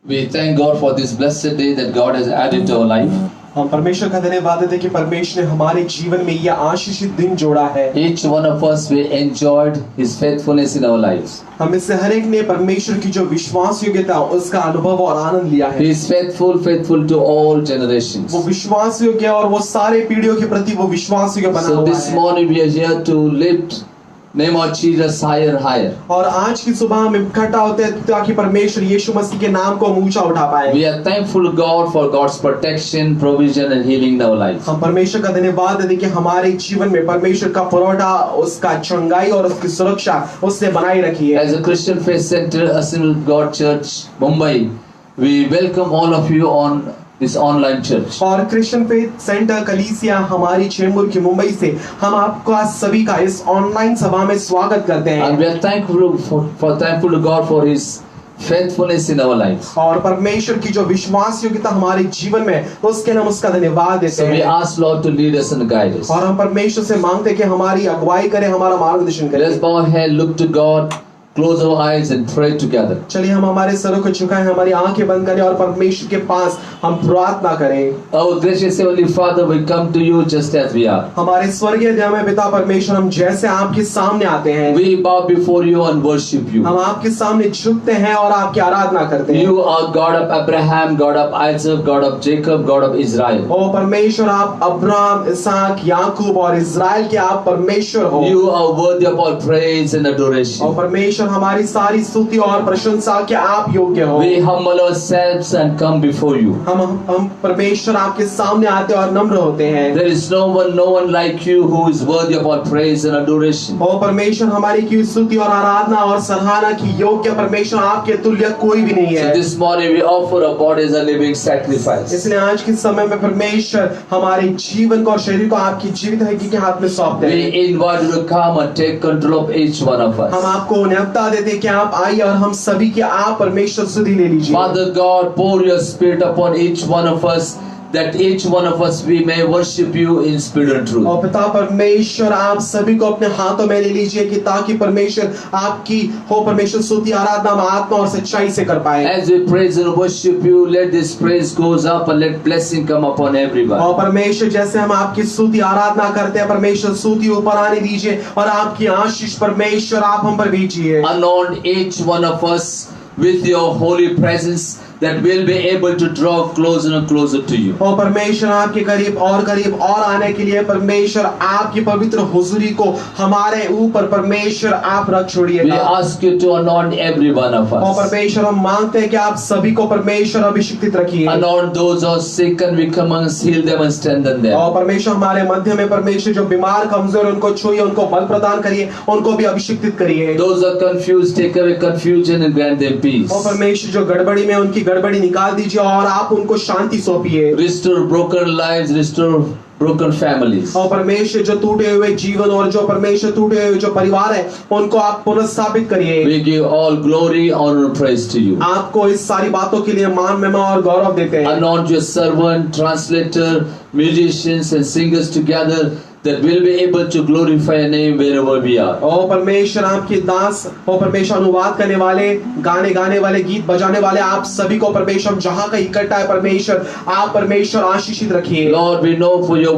We thank God for this blessed day that God has added to our life. हम परमेश्वर का धन्यवाद देते हैं कि परमेश्वर ने हमारे जीवन में यह आशीषित दिन जोड़ा है। Each one of us, we enjoyed His faithfulness in our lives. हम इससे हर एक ने परमेश्वर की जो विश्वास योग्यता उसका अनुभव और आनंद लिया है। He is faithful to all generations. वो विश्वास योग्य और वो सारे पीढ़ियों के प्रति वो विश्वास योग्य बना So हुआ this है। morning we are here to lift name of Jesus higher, higher. और आज की सुबह हम इकट्ठा होते हैं ताकि परमेश्वर यीशु मसीह के नाम को हम ऊंचा उठा पाए। We are thankful to God for God's protection, provision, and healing in our lives. हम परमेश्वर का धन्यवाद देते हैं कि हमारे जीवन में परमेश्वर का परोठा, उसका चंगाई और उसकी सुरक्षा उसने बनाई रखी है। As a Christian Faith Center, Assembly of God Church, Mumbai, we welcome all of you on this online church. और क्रिश्चियन फेथ सेंटर कलीसिया हमारी चेंबूर की मुंबई से हम आपका सभी का इस ऑनलाइन सभा में स्वागत करते हैं। And we are thankful to God for His faithfulness in our lives. और परमेश्वर की जो विश्वास योग्यता हमारे जीवन में उसके लिए हम उसका धन्यवाद देते So we हैं। ask Lord to lead us and guide us. और हम परमेश्वर से मांगते हैं कि हमारी अगुवाई करे, हमारा मार्गदर्शन करे। Let's bow our head, look to God, close our eyes and pray together. चलिए हम हमारे सरों को झुकाएं, हमारी आंखें बंद करें और परमेश्वर के पास हम प्रार्थना करें। Our gracious Heavenly Father, we come to you just as we are. हमारे स्वर्गीय दयामय पिता परमेश्वर, हम जैसे आपके सामने आते हैं, We bow before you and worship you. हम आपके सामने झुकते हैं और आपकी आराधना करते हैं। You are God of Abraham, God of Isaac, God of Jacob, God of Israel. ओ परमेश्वर, आप अब्राहम, इसहाक, याकूब और इज़राइल के आप परमेश्वर हो। You are worthy of all praise and adoration. और परमेश्वर हमारी सारी स्तुति और प्रशंसा के आप योग्य हो। We humble ourselves and come before you. हम परमेश्वर आपके सामने आते और नम्र होते हैं। There is no one like you who is worthy of all praise and adoration. ओ परमेश्वर, हमारी की स्तुति और आराधना और सराहना की योग्य परमेश्वर आपके तुल्य कोई भी नहीं So है। this morning we offer our body as a living sacrifice. इसलिए आज के समय में परमेश्वर हमारे जीवन को और शरीर को आपकी जीवित हड्डी के हाथ में सौंपते We हैं। invite you to come and take control of each one of हम us. आपको न्योता देते हैं कि आप आइए और हम सभी की आप परमेश्वर सुधि ले लीजिए। Father God, pour your spirit upon each one of us, that each one of us we may worship you in spirit and truth. और पिता परमेश्वर, आप सभी को अपने हाथों में ले लीजिए कि ताकि परमेश्वर आपकी हो परमेश्वर स्तुति आराधना हम आत्मा और सच्चाई से कर पाए। As we praise and worship you, let this praise goes up and let blessing come upon everyone. और परमेश्वर, जैसे हम आपकी स्तुति आराधना करते हैं परमेश्वर, स्तुति ऊपर आने दीजिए और आपकी आशीष परमेश्वर आप हम पर भेजिए। Anoint each one of us with your holy presence, that we'll be able to draw closer and closer to you. और परमेश्वर, आपके करीब और आने के लिए परमेश्वर आपकी पवित्र हुजूरी को हमारे ऊपर परमेश्वर आप रख We छोड़िएगा। ask you to anoint every one of और us. परमेश्वर, हम मांगते हैं कि आप सभी को परमेश्वर अभिषिक्तित रखिए। Anoint those who are sick and we come and heal them and strengthen them. और परमेश्वर, हमारे मध्य में परमेश्वर जो बीमार कमजोर उनको छुइए, उनको बल प्रदान करिए, उनको भी अभिषिक्तित करिए। Those who are confused, take away confusion and grant them peace. और परमेश्वर, जो गड़बड़ी में उनकी गड़बड़ी निकाल दीजिए और आप उनको शांति सौंपिए। Restore broken lives, restore broken families. और परमेश्वर, जो टूटे हुए जीवन और जो परमेश्वर टूटे हुए जो परिवार है उनको आप पुनर्स्थापित करिए। We give all glory, honor and praise to you. आपको इस सारी बातों के लिए मान, महिमा और गौरव देते हैं। Anoint your servant, translator, musicians and singers together, that we'll be able to glorify your name wherever we are. ओ परमेश्वर, आपके दास ओ परमेश्वर, अनुवाद करने वाले, गाने वाले, गीत बजाने वाले, आप सभी को परमेश्वर जहाँ का इकट्ठा है परमेश्वर आप परमेश्वर आशीषित रखिए। Lord, we know for your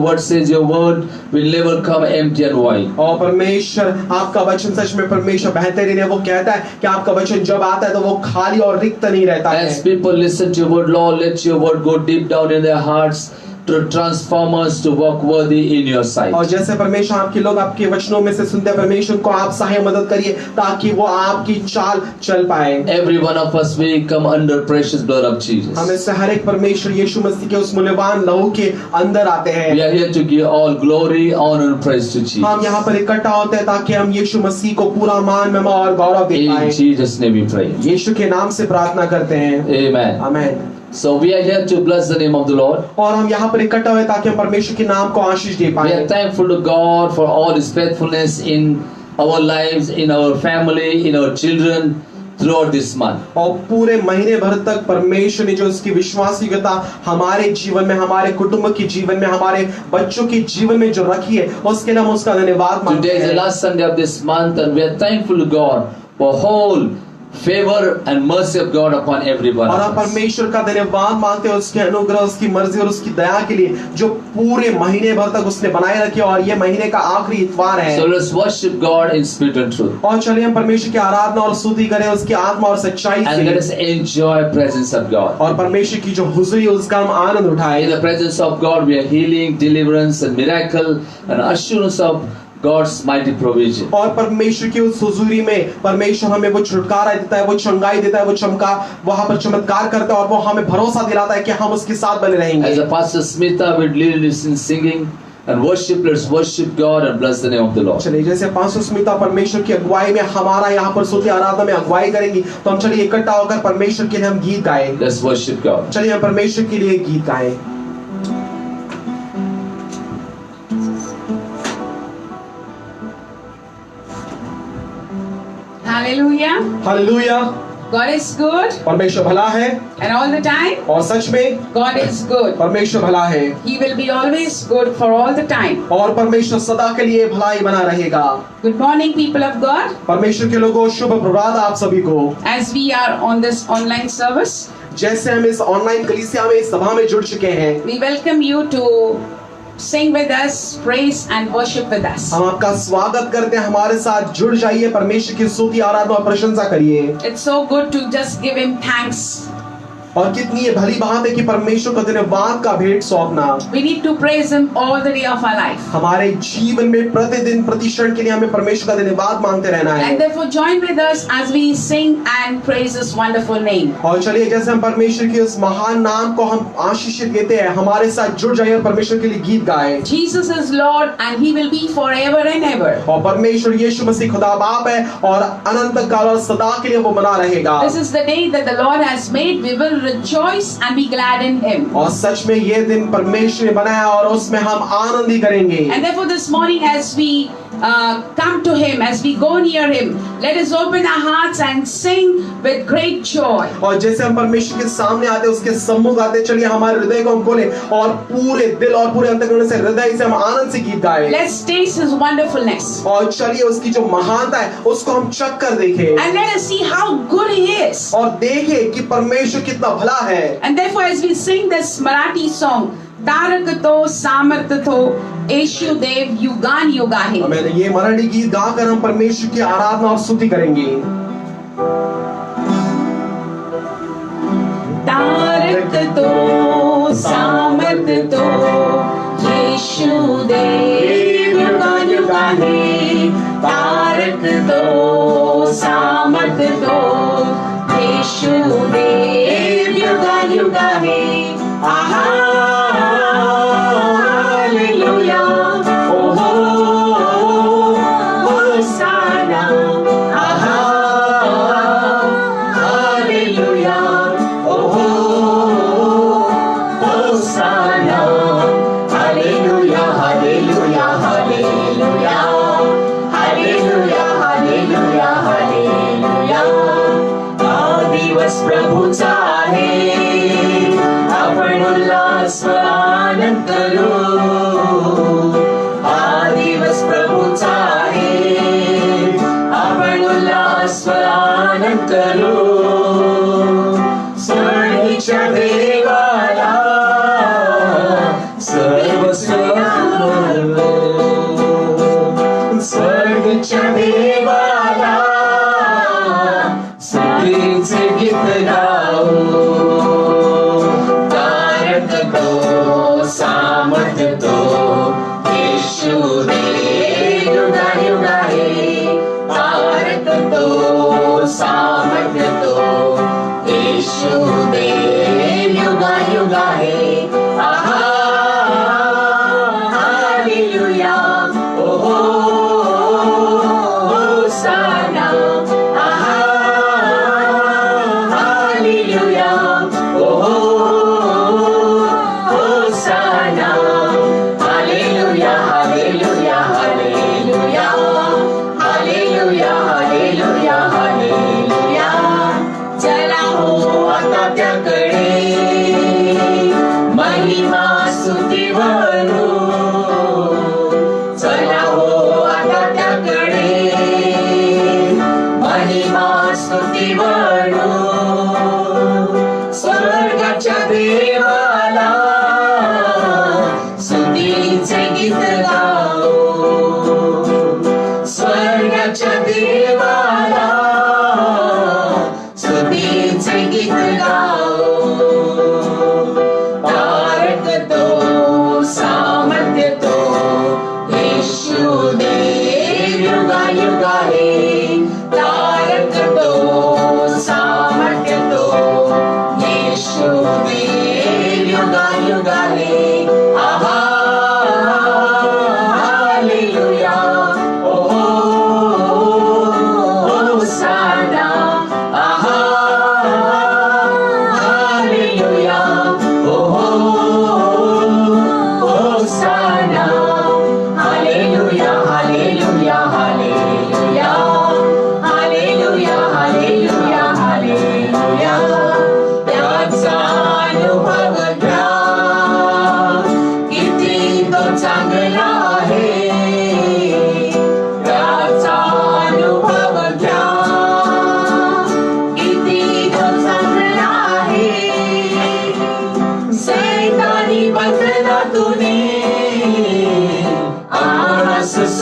word says your word will never come empty and void. और परमेश्वर, आपका वचन सच में परमेश्वर बेहतरीन है। वो कहता है कि आपका वचन जब आता है तो वो खाली और रिक्त नहीं रहता As है। people listen to your word, Lord, let your word go deep down in their hearts to transform us to walk worthy in your sight. और जैसे परमेश्वर आपके लोग आपके वचनों में से सुनते हैं परमेश्वर को आप सहाय मदद करिए ताकि वो आपकी चाल चल पाए। Every one of us we come under precious blood of Jesus. हम इससे हर एक परमेश्वर यीशु मसीह के उस मूल्यवान लहू के अंदर आते हैं। We are here to give all glory, honor and praise to Jesus. हम यहाँ पर इकट्ठा होते हैं ताकि हम यीशु मसीह को पूरा मान, महिमा और गौरव दे In पाए। Jesus' name we pray. यीशु के नाम से प्रार्थना करते हैं, Amen. आमीन। So we are here to bless the name of the Lord. और हम यहाँ पर इकट्ठा हुए ताकि हम परमेश्वर के नाम को आशीष दे We पाए। are thankful to God for all His faithfulness in our lives, in our family, in our children throughout this month. और पूरे महीने भर तक परमेश्वर ने जो उसकी विश्वासयोग्यता हमारे जीवन में, हमारे कुटुंब के जीवन में, हमारे बच्चों के जीवन में जो रखी है उसके लिए हम उसका धन्यवाद मानते Today is the हैं। last Sunday of this month and we are thankful to God for whole favor and mercy of God upon every one और of आप us. परमेश्वर का धन्यवाद मांगते हैं उसके अनुग्रह, उसकी मर्जी और उसकी दया के लिए जो पूरे महीने भर तक उसने बनाए रखे और ये महीने का आखिरी इतवार है। So let's worship God in spirit and truth. और चलिए हम परमेश्वर की आराधना और स्तुति करें उसकी आत्मा और सच्चाई And let us से, enjoy presence of God. और परमेश्वर की जो हुजूरी है उसका हम आनंद In उठाएं। the presence of God we are healing, deliverance and miracle and assurance of God's mighty provision. और परमेश्वर की उस हुजूरी में परमेश्वर हमें वो छुटकारा देता है, वो चंगाई देता है, वो चमका वहां पर चमत्कार करता है और वो हमें भरोसा दिलाता है कि हम उसके साथ बने रहेंगे। As the Pastor Smita will lead us in singing and worship, let's worship God and bless the name of the Lord. चलिए जैसे पास्टर स्मिता परमेश्वर की अगुवाई में हमारा यहाँ पर स्तुति आराधना में अगुवाई करेंगी, तो हम चलिए इकट्ठा होकर परमेश्वर के लिए हम गीत गाएं। Let's worship God. चलिए हम परमेश्वर के लिए गीत गाएं। Hallelujah. Hallelujah. God is good परमेश्वर भला है and all the time और सच में God is good. परमेश्वर भला है He will be always good for all the time. और परमेश्वर सदा के लिए भलाई बना रहेगा। Good morning, people of God. परमेश्वर के लोगों, शुभ प्रभात आप सभी को। As we are on this online service, जैसे हम इस ऑनलाइन कलीसिया में इस सभा में जुड़ चुके हैं, we welcome you to sing with us, praise and worship with us. हम आपका स्वागत करते हैं। हमारे साथ जुड़ जाइए, परमेश्वर की स्तुति आराधना और प्रशंसा करिए। It's so good to just give him thanks. और कितनी ये भली बात है कि परमेश्वर को धन्यवाद का भेंट सौंपना। We need to praise him all the day of our life. हमारे जीवन में प्रतिदिन प्रति क्षण के लिए हमें परमेश्वर का धन्यवाद मांगते रहना है। And therefore join with us as we sing and praise his wonderful name. और चलिए जैसे हम परमेश्वर के उस महान नाम को हम आशीष देते हैं, हमारे साथ जुड़ जाइए और परमेश्वर के लिए गीत गाएं। Jesus is Lord and he will be forever and ever. और परमेश्वर यीशु मसीह खुदा बाप है और अनंत काल और सदा के लिए वो बना रहेगा। This is the day that the Lord has made. We will rejoice and be glad in him. और सच में ये दिन परमेश्वर ने बनाया और उसमें हम आनंद ही करेंगे। And therefore this morning as we come to him, as we go near him, let us open our hearts and sing with great joy. और जैसे हम परमेश्वर के सामने आते, उसके सम्मुख आते, चलिए हमारे हृदय को हम खोलें और पूरे दिल और पूरे अंतःकरण से हृदय से हम आनंद से गीत गाएं। Let's taste his wonderfulness. और चलिए उसकी जो महानता है उसको हम चख कर देखें And let us see how good he is. और देखें कि परमेश्वर कितना भला है। And therefore as we sing this Marathi song, Tarak तो सामर्थ तो येशू देव युगान युगाहे. मैंने ये मराठी गीत गाकर हम परमेश्वर की आराधना और स्तुति करेंगे। तारक तो सामर्थ तो येशू देव युगान युगाहे. तारक तो सामर्थ तो येशू देव युगान युगाहे. आहा प्रभूचा आहे, आपण उल्हास आनंद करू. हा दिवस प्रभूचा आहे, आपण उल्हास आनंद करू. स्वर्गीच्या देवाला सर्व सर्व, स्वर्गीच्या देवाला सगळीचे गीत गाऊ. तारक तो सामर्थ तो येशू देव युगायुगाहे. तारक तो सामर्थ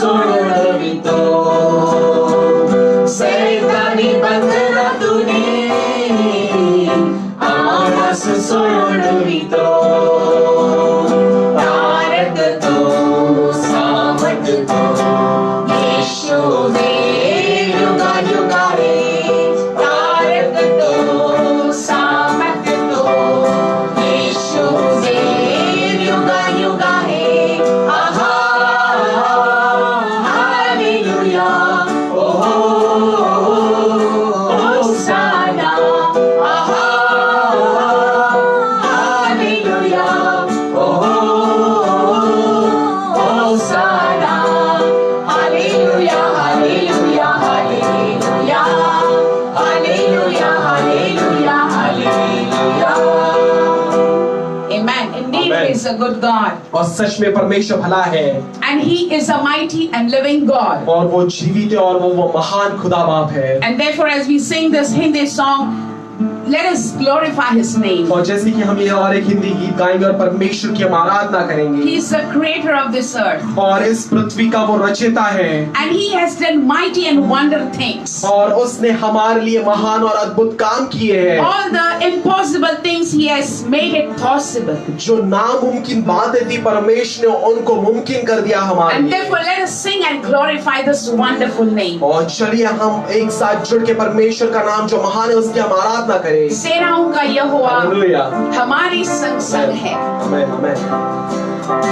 सोडवितो सैतानी बंधनातूने आम्हास सोडवितो तारकतो सामर्थतो येशू दे युगायुगारे तारकतो सामर्थतो येशू दे युगायुगारे आहा हालेलुया होसाना आहा हालेलुया होसाना हालेलुया हालेलुया हालेलुया हालेलुया हालेलुया हालेलुया Amen. Indeed, Amen. He is a good God. और सच में परमेश्वर भला है And He is a mighty and living God. और वो जीवित है और वो महान खुदा बाप है And therefore, as we sing this Hindi song, let us glorify His name. और जैसे कि हम ये और एक हिंदी गीत गाएंगे और परमेश्वर की हम आराधना He करेंगे is the creator of this earth. और इस पृथ्वी का वो रचयिता है And He has done mighty and wonder things. और उसने हमारे लिए महान और अद्भुत काम किए हैं All the impossible things He has made it possible. जो नामुमकिन बातें थी परमेश्वर ने उनको मुमकिन कर दिया हमारे And लिए therefore, let us sing and glorify this wonderful name. और चलिए हम एक साथ जुड़ के परमेश्वर का नाम जो महान है उसकी हम आराधना करें सेनाओं का यहोवा हालेलुया हमारी संग संग है. आमेन आमेन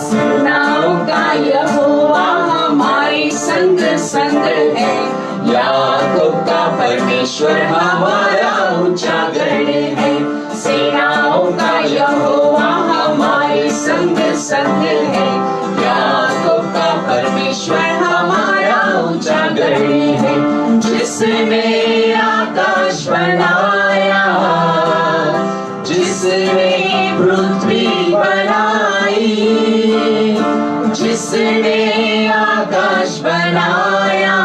सेनाओं का यहोवा हमारी संग संग है. याकूब का परमेश्वर हमारा ऊंचा गढ़ है. सेनाओं का यहोवा हमारी संग संग है. याकूब का परमेश्वर हमारा ऊंचा गढ़ है. जिसने आकाश बनाया जिसने पृथ्वी बनाई जिसने आकाश बनाया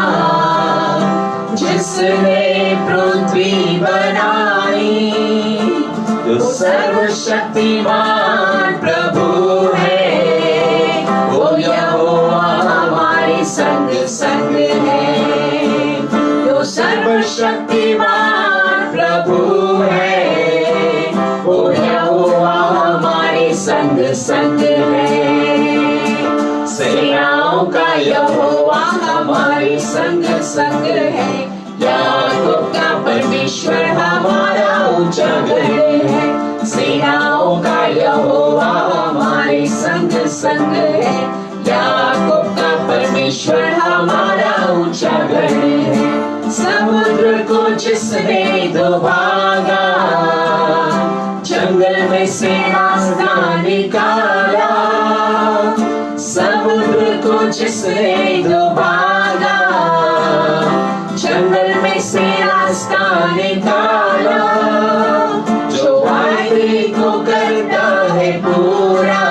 जिसने पृथ्वी बनाई जो सर्वशक्तिमान प्रभु है वो यहोवा हमारे संग संग है. जो सर्वशक्तिमान प्रभु है वो यहोवा हमारे संग संग है. सेनाओं का यहोवा हमारे संग संग है. याकूब का परमेश्वर हमारा ऊंचा गढ़ है. सेनाओं का यहोवा हमारे संग संग है. याकूब का परमेश्वर हमारा ऊंचा गढ़ है. समुद्र को जिसने डुबागा जंगल में से रास्ता निकाला. समुद्र को जिसने डुबागा जंगल में से रास्ता निकाला. जो वायदे को करता है पूरा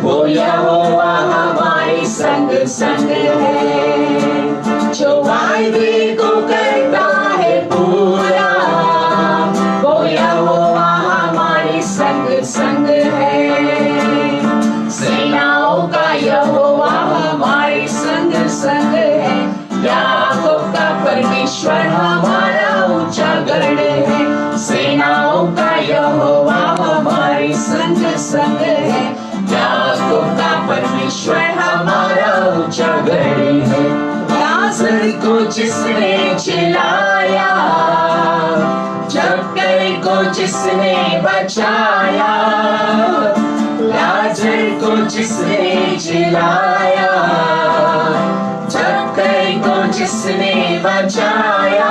वो यहोवा हमारे संग संग है. जो वायदे को करता है पूरा वो यहोवा हमारे संग संग है. सेनाओं का यहोवा हमारे संग संग है. याकूब का परमेश्वर हमारा ऊंचा गढ़ है. सेनाओं का यहोवा हमारे संग संग है. याकूब का परमेश्वर हमारा ऊंचा गढ़ है. लाजर को जिसने जिलाया जक्कर को जिसने बचाया. लाजर को जिसने जिलाया जक्कर को जिसने बचाया.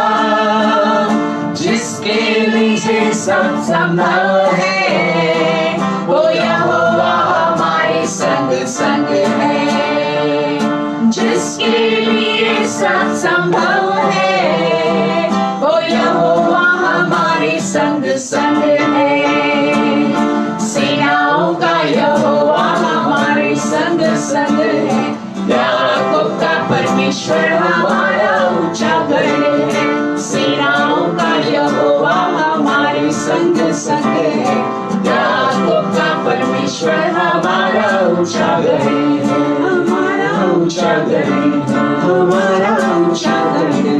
जिसके लिए सब संभव है वो यहोवा हमारे संग संग है. जिसके लिए सब संभव है वो यहोवा हमारे संग संग है. सेनाओं का यहोवा हमारे संग संग है. याकूब का परमेश्वर हमारा ऊंचा गढ़ है. सेनाओं का यहोवा हमारे संग संग है. ऊंचा करे, हमारा ऊंचा करे, हमारा ऊंचा करे।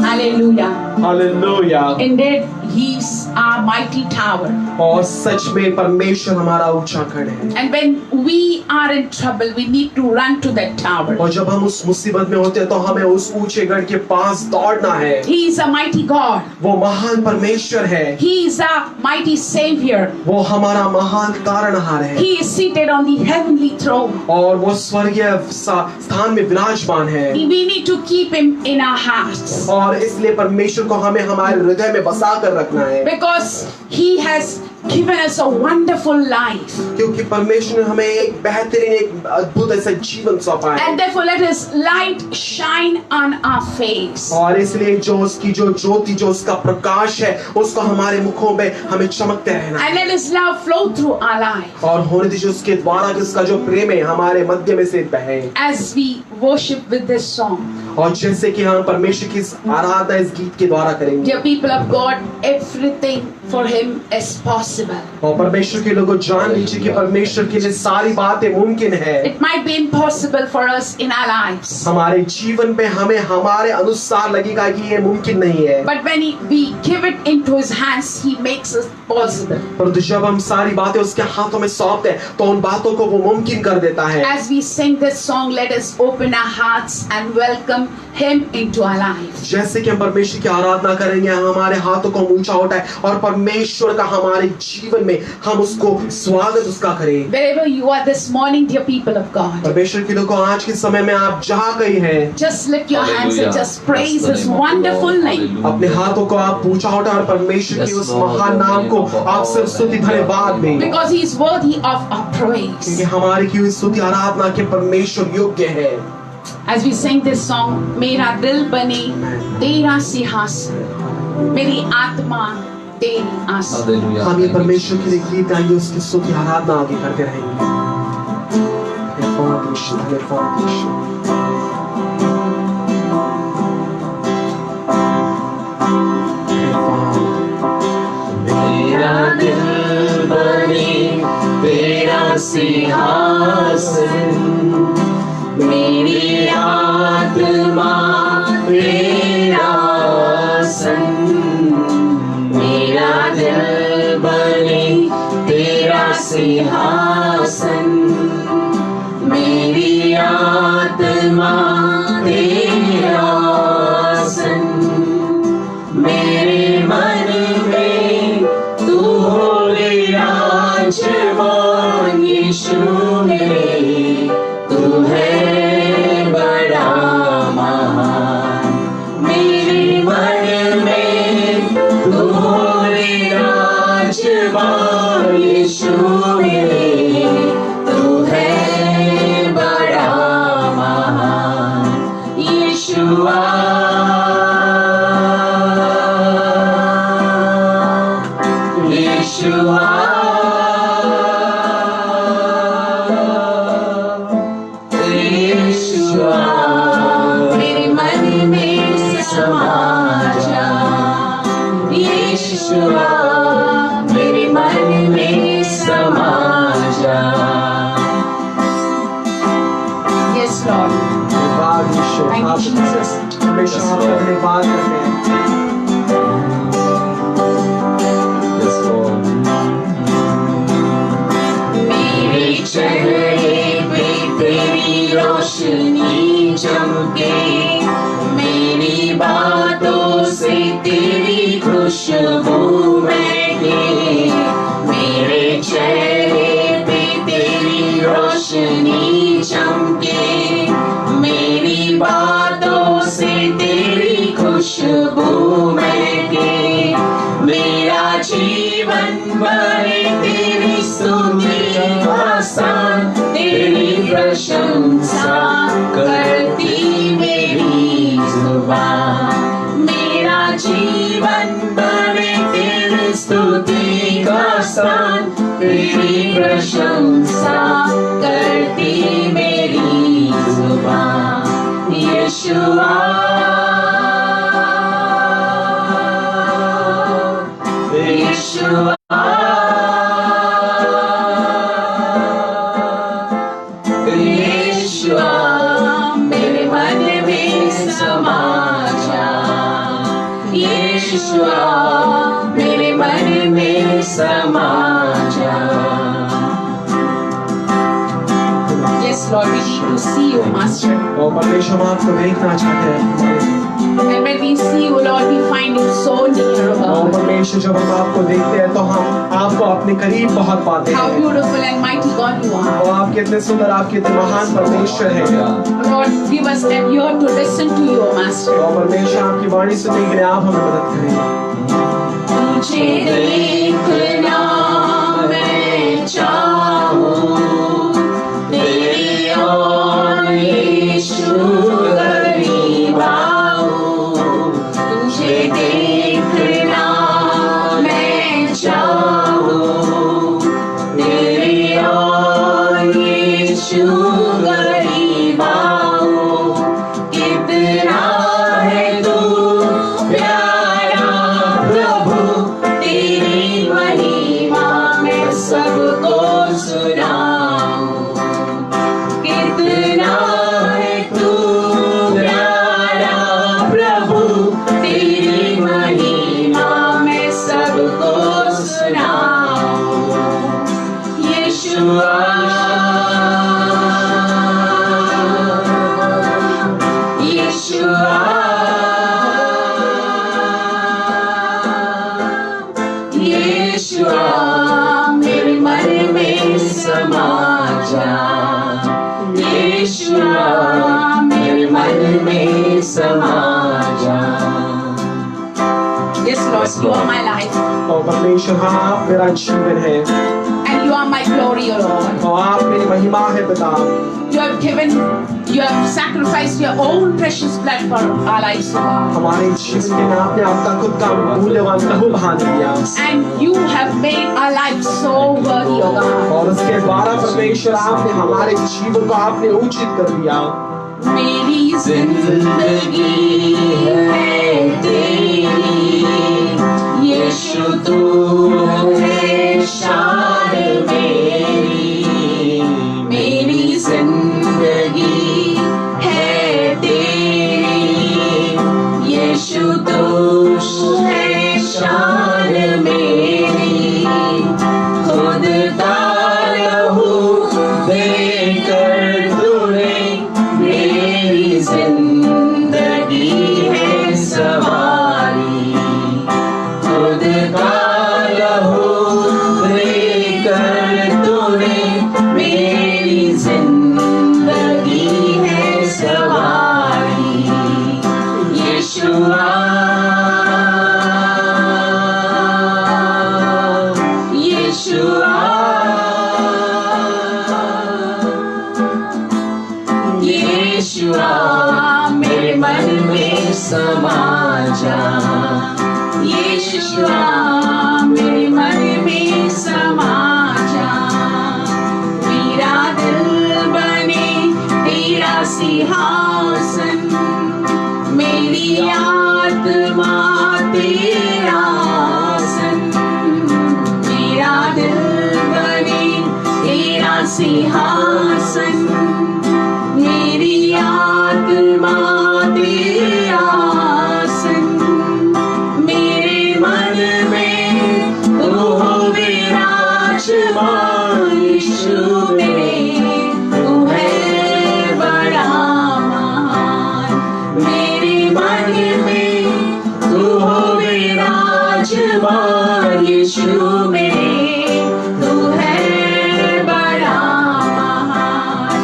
Hallelujah. Hallelujah. Indeed, He's our mighty tower. और सच में परमेश्वर हमारा ऊंचा गढ़ है। And when we are in trouble, we need to run to that tower. और जब हम उस मुसीबत में होते हैं तो हमें उस ऊंचे गढ़ के पास दौड़ना है। He is a mighty God. वो महान परमेश्वर है। He is a mighty Savior. वो हमारा महान तारणहार है। He is seated on the heavenly throne. और वो स्वर्गीय स्थान में विराजमान है। We need to keep Him in our hearts. और इसलिए परमेश्वर को हमें हमारे हृदय में बसा कर रखना है। Because He has given us a wonderful life. क्योंकि परमेश्वर ने हमें एक बेहतरीन, एक अद्भुत ऐसा जीवन सौंपा है। And therefore let His light shine on our face. और इसलिए जो उसकी जो ज्योति, जो उसका प्रकाश है, उसको हमारे मुखों में हमें चमकते रहना And है। let His love flow through our life. और होने दीजिए उसके द्वारा उसका जो प्रेम है हमारे मध्य में से बहे। As we worship with this song. और जैसे कि हम परमेश्वर की इस आराधना इस गीत के द्वारा करेंगे। Dear people of God, everything for Him is possible. और परमेश्वर के लोगों जान लीजिए कि परमेश्वर के लिए सारी बातें मुमकिन है। It might be impossible for us in our lives. हमारे जीवन में हमें हमारे अनुसार लगेगा कि ये मुमकिन नहीं है। But when we give it into His hands, He makes it possible. परंतु जब हम सारी बातें उसके हाथों में सौंपते हैं तो उन बातों को वो मुमकिन कर देता है। As we sing this song, let us open our hearts and welcome Him into our lives. जैसे कि हम परमेश्वर की आराधना करेंगे, हम हमारे हाथों को ऊंचा उठाए और परमेश्वर का हमारे जीवन में हम उसको स्वागत उसका करें। Wherever you are this morning, dear people of God, परमेश्वर के लोगों, आज के समय में आप जहाँ कहीं हैं, just lift your hands and just praise His Bless the name of the wonderful Lord. name. Hallelujah. अपने हाथों को आप ऊंचा उठाए और परमेश्वर की Yes, उस Lord, महान नाम को the name of आप the सिर्फ Lord. स्तुति धन्यवाद दें, Because He is worthy of our praise. क्योंकि हमारी की हुई स्तुति आराधना के परमेश्वर योग्य है। As we sing this song, मेरा दिल बने तेरा सिंहासन, मेरी आत्मा तेरी आस। Hallelujah. हम ये Thank you, परमेश्वर के लिए Jesus. गीत गाएंगे, उसकी स्तुति आराधना आगे करते रहेंगे। धन्यवाद यीशु, धन्यवाद यीशु। मेरा दिल बने तेरा सिंहासन, मेरी आत्मा तेरा आसन। मेरा दिल बने तेरा सिंहासन, मेरी आत्मा तेरा आसन। मेरे मन में तू होले राजमान यीशु मेरे, तू है बड़ा महान। मेरे मन में तू होले राजमान यीशु मेरे, तू है बड़ा महान। यीशुआ Yeshua, Yeshua, मेरे मन में समा जा। Yeshua, मेरे मन में समा जा। Yes, Lord. धन्यवाद यीशु, Thank you, आप Jesus. हमेशा आपका धन्यवाद करते हैं। Yes, Lord. मेरे चेहरे पे तेरी रोशनी चमके, मेरी बातों से तेरी खुशबू महके। मेरे चेहरे पे तेरी रोशनी चमके, मेरी बातों से तेरी खुशबू महके। मेरा जीवन बने तेरी स्तुति आसान, तेरी प्रशंसा करती मेरी जुबान। मेरा जीवन बने तेरी स्तुति आसान, तेरी प्रशंसा करती मेरी जुबान। यीशुआ Yeshua, यीशुआ मेरे मन में समा जा। Yes, Lord, we need to see you, Master. और परमेश्वर हम आपको देखना चाहते हैं। And when we see you, Lord, we find you so near, और God. परमेश्वर जब हम आपको देखते हैं तो हम आपको अपने करीब बहुत पाते How हैं। beautiful and mighty God you are. और आप कितने सुंदर, आप कितने महान परमेश्वर हैं। Lord, give us an ear to listen to you, Master. और परमेश्वर आपकी वाणी सुनने के लिए आप हमें मदद करें। तुझे देखना मैं चाहूं, तेरी ओर यीशु करीब आऊं। तुझे देखना मैं चाहूं, तेरी ओर यीशु करीब आऊं। कितना है तू प्यारा प्रभु, तेरी महिमा मैं सबको सुनाऊं। कितना है तू प्यारा प्रभु, तेरी महिमा मैं सबको सुनाऊं। यीशुआ यीशुआ यीशुआ मेरे मन में समा जा। यीशुआ मेरे मन में समा जा। Yes, Lord, you are my life और परमेश्वर हाँ आप मेरा जीवन है and you are my glory, O Lord. और आप मेरी महिमा है पिता। You have sacrificed your own precious blood for our lives, O God. हमारे जीवन के लिए आपने आपका खुद का मूल्यवान लहू बहा दिया And you have made our lives so worthy, O God. और उसके द्वारा परमेश्वर आपने हमारे जीवन को आपने उचित कर दिया। मेरी जिंदगी है तेरी, यीशु तू है शान मेरी। मेरी जिंदगी है तेरी, यीशु तू है शान मेरी। खुद का लहू देकर तूने मेरी जिंदगी है सवारी। खुद का लहू देकर तूने मेरी जिंदगी है सवारी। यीशुआ यीशुआ यीशुआ मेरे मन में समा जा। यीशुआ मेरे मन में समा जा। मेरा दिल बने तेरा सिंहासन, मेरी आत्मा तेरा आसन। मेरा दिल बने तेरा सिंहासन, मेरी आत्मा तेरा आसन। मेरे मन में तू हो विराजमान। यीशु मेरे तू है बड़ा महान। मेरे मन में तू हो विराजमान। यीशु मेरे तू है बड़ा महान।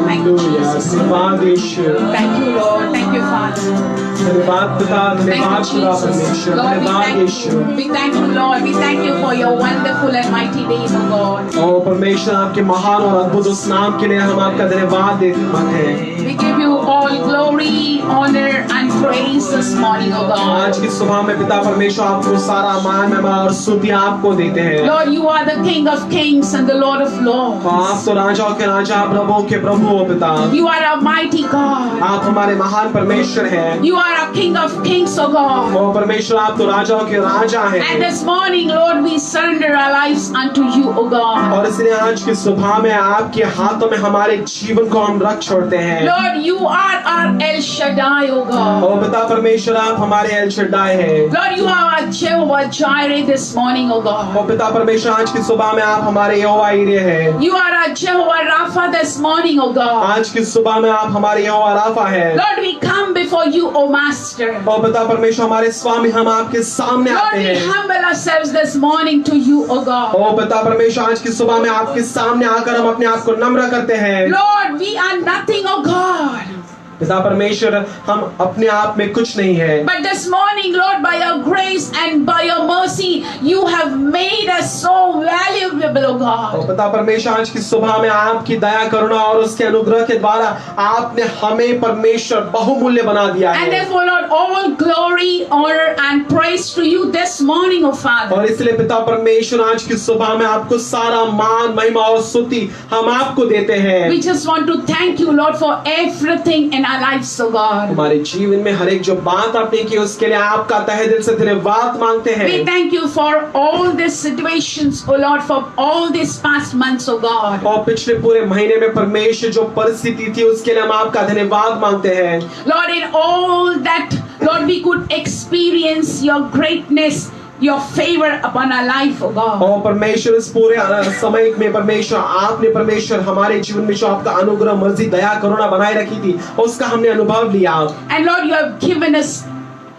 Thank you, hallelujah Jesus. धन्यवाद यीशु Thank you, Lord. Thank you, Father. धन्यवाद पिता Thank धन्यवाद you, खुदा Jesus. परमेश्वर Lord, we धन्यवाद thank Yeshu you. We thank you, Lord. We thank you for your wonderful and mighty name, O God. ओ परमेश्वर आपके महान और अद्भुत उस नाम के लिए हम आपका धन्यवाद देते हैं We give you all glory, honor, and praise this morning, O God. आज की सुबह में पिता परमेश्वर आपको सारा मान महिमा और स्तुति आपको देते हैं Lord, you are the King of kings and the Lord of lords. आप तो राजाओं के राजा प्रभुओं के प्रभु हो पिता You are a mighty God. आप हमारे महान परमेश्वर हैं You are a King of kings, O God. ओ परमेश्वर आप तो राजाओं के राजा And हैं this morning, Lord, we surrender our lives unto you, O God. और इसलिए आज की सुबह में आपके हाथों में हमारे जीवन को हम रख छोड़ते हैं Lord, you are our El Shaddai, O God. ओ पिता परमेश्वर आप हमारे एल शड्डाई हैं Lord, you are our Jehovah Jireh this morning, O O God. पिता परमेश्वर आज की सुबह में आप हमारे यहोवा ईरे हैं You are our Jehovah Rapha this morning, O God. आज की सुबह में आप हमारे यहोवा राफा हैं Lord, we come before you, O Master. ओ पिता परमेश्वर हमारे स्वामी हम आपके सामने Lord, आते we हैं humble ourselves this morning to you, O God. ओ पिता परमेश्वर आज की सुबह में आपके सामने आकर हम अपने आप को नम्र करते हैं Lord, we are nothing, O God. पिता परमेश्वर हम अपने आप में कुछ नहीं है But this morning, Lord, by your grace and by your mercy, you have made us so valuable, O O God. पिता परमेश्वर आज की सुबह में आपकी दया करुणा और उसके अनुग्रह के द्वारा आपने हमें परमेश्वर बहुमूल्य बना दिया And है therefore, Lord, all glory, honor, and praise to you this morning, O Father. और इसलिए पिता परमेश्वर आज की सुबह में आपको सारा मान महिमा और स्तुति हम आपको देते हैं We just want to thank you, Lord, for everything in our lives, O God. हमारे जीवन में हर एक जो बात आपने की उसके लिए आपका तहे दिल से धन्यवाद मांगते हैं We thank you for all these situations, O Lord, for all these past months, O God. और पिछले पूरे महीने में परमेश्वर जो परिस्थिति थी उसके लिए हम आपका धन्यवाद मांगते हैं Lord, in all that, Lord, we could experience your greatness, your favor upon our life, O God. और परमेश्वर इस पूरे समय में परमेश्वर आपने परमेश्वर हमारे जीवन में जो आपका अनुग्रह मर्जी दया करुणा बनाए रखी थी उसका हमने अनुभव लिया And Lord, you have given us,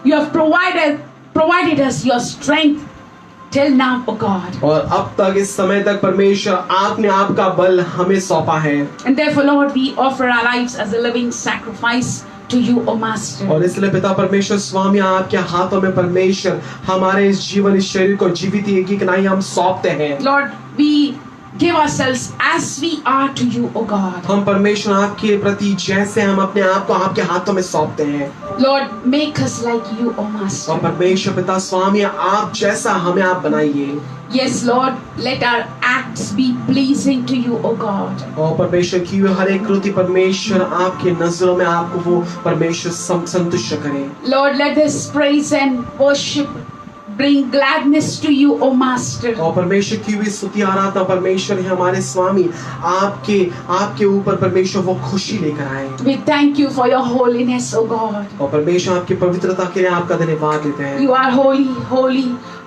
you have provided us your strength till now, O God. और अब तक इस समय तक परमेश्वर आपने आपका बल हमें सौंपा है And therefore, Lord, we offer our lives as a living sacrifice to you, O Master. और इसलिए पिता परमेश्वर स्वामी आपके हाथों में परमेश्वर हमारे इस जीवन इस शरीर को जीवित एक नाई हम सौंपते हैं Lord, we give ourselves as we are to you, O God. हम परमेश्वर आपके प्रति जैसे हम अपने आप को आपके हाथों में सौंपते हैं Lord, make us like you, O Master. और परमेश्वर पिता स्वामी आप जैसा हमें आप बनाइए Yes, Lord, let our acts be pleasing to you, O God. और परमेश्वर की हुई हर एक कृति परमेश्वर आपके नजरों में आपको वो परमेश्वर संतुष्ट करे Lord, let this praise and worship bring gladness to you, O Master. और परमेश्वर की हुई स्तुति आराधना परमेश्वर है हमारे स्वामी आपके ऊपर परमेश्वर वो खुशी लेकर आए We thank you for your holiness, O God. और परमेश्वर आपकी पवित्रता के लिए आपका धन्यवाद देते हैं You are holy, holy,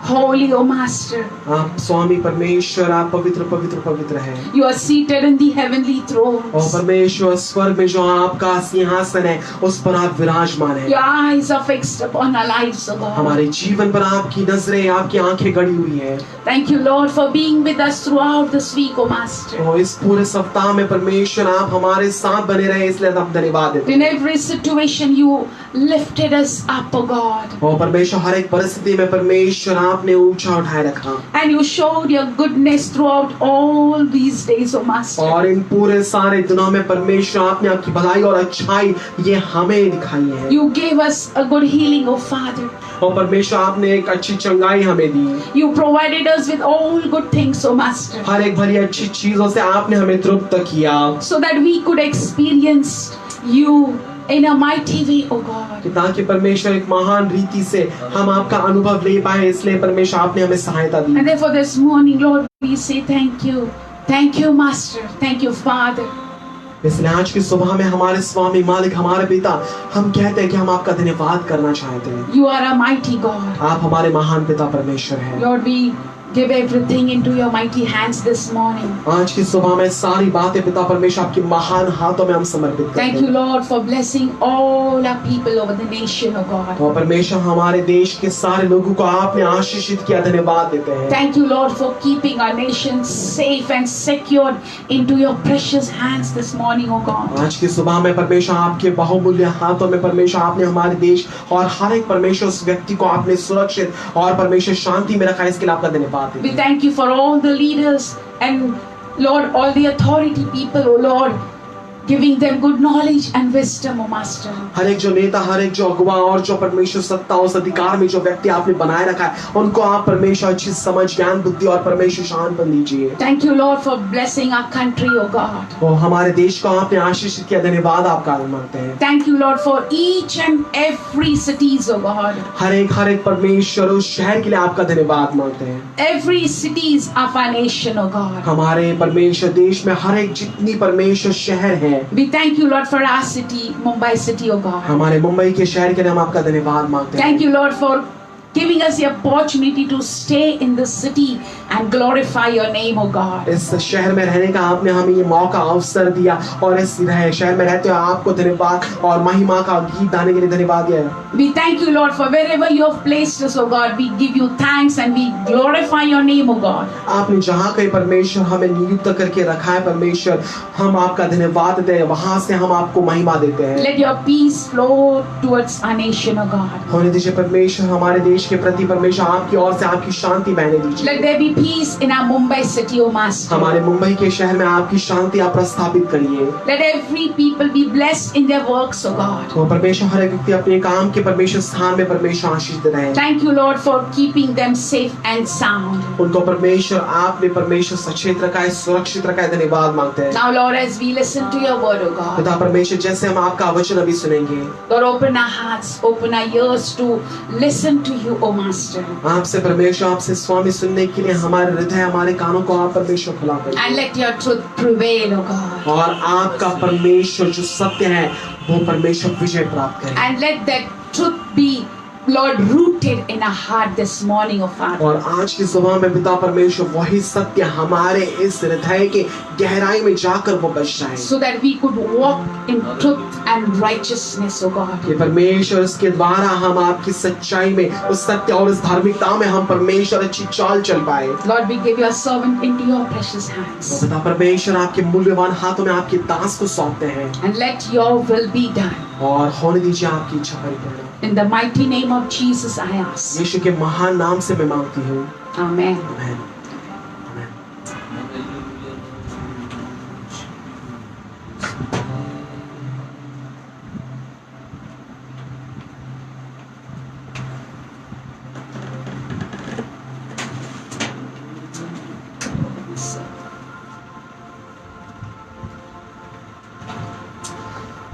holy, O Master. आप स्वामी परमेश्वर आप पवित्र पवित्र पवित्र है You are seated in the heavenly और thrones. परमेश्वर स्वर्ग में जो आपका सिंहासन है उस पर आप विराजमान है Your eyes are fixed upon our lives, O God. हमारे जीवन पर आपकी नजरें आपकी आंखें गड़ी हुई है Thank you, Lord, for being with us throughout this week, O Master. और इस पूरे सप्ताह में परमेश्वर आप हमारे साथ बने रहे इसलिए हम धन्यवाद देते In हैं every situation, you lifted us up, O God. और परमेश्वर हर एक परिस्थिति में परमेश्वर आपने ऊंचा उठाए रखा And you showed your goodness throughout all these days, O Master. और इन पूरे सारे दिनों में परमेश्वर आपने आपकी भलाई और अच्छाई ये हमें दिखाई है You gave us a good healing, O Father. और परमेश्वर आपने एक अच्छी चंगाई हमें दी You provided us with all good things, O Master, हर एक भली अच्छी चीजों से आपने हमें तृप्त किया so that we could experience you in a mighty way, O God. ताकि परमेश्वर एक महान रीति से हम आपका अनुभव ले पाए इसलिए परमेश्वर आपने हमें सहायता दी And therefore this morning, Lord, we say thank you. Thank you, Master. Thank you, Father. इसलिए आज की सुबह में हमारे स्वामी मालिक हमारे पिता हम कहते हैं कि हम आपका धन्यवाद करना चाहते हैं You are a mighty God. आप हमारे महान पिता परमेश्वर हैं Lord, we give everything into your mighty hands this morning. आज की सुबह में सारी बातें पिता परमेश्वर आपके महान हाथों में हम समर्पित करते Thank हैं। you, Lord, for blessing all our people over the nation, oh God. और परमेश्वर हमारे देश के सारे लोगों को आपने आशीषित किया, धन्यवाद देते हैं। Thank you, Lord, for keeping our nation safe and secured into your precious hands this morning, oh God. आज की सुबह में परमेश्वर आपके बहुमूल्य हाथों में परमेश्वर आपने हमारे देश और हर एक परमेश्वर उस व्यक्ति को आपने सुरक्षित और परमेश्वर शांति में रखा, इसके लिए आपका धन्यवाद देते We हैं। thank you for all the leaders and Lord, all the authority people, oh Lord, giving them good knowledge and wisdom, oh Master. हर एक जो नेता, हर एक जो अगुवा और जो परमेश्वर सत्ता उस अधिकार में जो व्यक्ति आपने बनाए रखा है, उनको आप परमेश्वर अच्छी समझ, ज्ञान, बुद्धि और परमेश्वर शानपन दीजिए। Thank you, Lord, for blessing our country, oh God. और हमारे देश को आपने आशीषित किया, धन्यवाद आपका मानते हैं। Thank you, Lord, for each and every cities, oh God. हर एक परमेश्वर उस शहर के लिए आपका धन्यवाद मानते हैं। Every cities of our nation, oh God. हमारे परमेश्वर देश में हर एक जितनी परमेश्वर शहर है, We thank you, Lord, for our city, Mumbai city, oh God. हमारे मुंबई के शहर के लिए हम आपका धन्यवाद मांगते हैं। Thank you, Lord, for giving us the opportunity to stay in the city and glorify your name, oh God. इस शहर में रहने का आपने हमें ये मौका, अवसर दिया और इस शहर में रहते हुए आपको धन्यवाद और महिमा का गीत गाने के लिए धन्यवाद दिया। We thank you, Lord, for wherever you have placed us, oh God. We give you thanks and we glorify your name, oh God. आपने जहाँ कहीं परमेश्वर हमें नियुक्त करके रखा है परमेश्वर, हम आपका धन्यवाद देते हैं, वहाँ से हम आपको महिमा देते हैं। Let your peace flow towards our nation, oh God. होने दीजिए परमेश्वर हमारे देश के प्रति परमेश्वर आपकी ओर से आपकी शांति बहने दीजिए। Let there be peace in our Mumbai city, oh Master. हमारे मुंबई के शहर में आपकी शांति आप प्रस्थापित करिए। Let every people be blessed in their works, oh God. तो परमेश्वर हर एक व्यक्ति अपने काम के परमेश्वर स्थान में परमेश्वर आशीष रहे। Thank you, Lord, for keeping them safe and sound. उनको परमेश्वर आपने परमेश्वर सचेत रखा है, सुरक्षित रखा है, धन्यवाद मांगते हैं। Now, Lord, as we listen to your word, oh God. पिता परमेश्वर जैसे हम आपका वचन अभी सुनेंगे, Lord, open our hearts, open our ears to listen to you, oh Master. आपसे परमेश्वर आपसे स्वामी सुनने के लिए हमारे हृदय, हमारे कानों को आप परमेश्वर खुला And करिए let your truth prevail, oh God. और आपका परमेश्वर जो सत्य है वो परमेश्वर विजय प्राप्त करे। And let that truth be, Lord, rooted in our heart this morning, oh Father. और आज की सुबह में पिता परमेश्वर वही सत्य हमारे इस हृदय के गहराई में जाकर वो बच जाए, So that we could walk in truth and righteousness, oh God. कि परमेश्वर इसके द्वारा हम आपकी सच्चाई में, उस सत्य और उस धार्मिकता में हम परमेश्वर अच्छी चाल चल पाए। Lord, we give your servant into your precious तो hands. पिता परमेश्वर आपके मूल्यवान हाथों में आपके दास को सौंपते हैं And let your will be done. और होने दीजिए आपकी इच्छा परिपूर्ण। In the mighty name of Jesus, I ask. यीशु के महान नाम से मैं मांगती हूँ, Amen. आमीन। आमीन।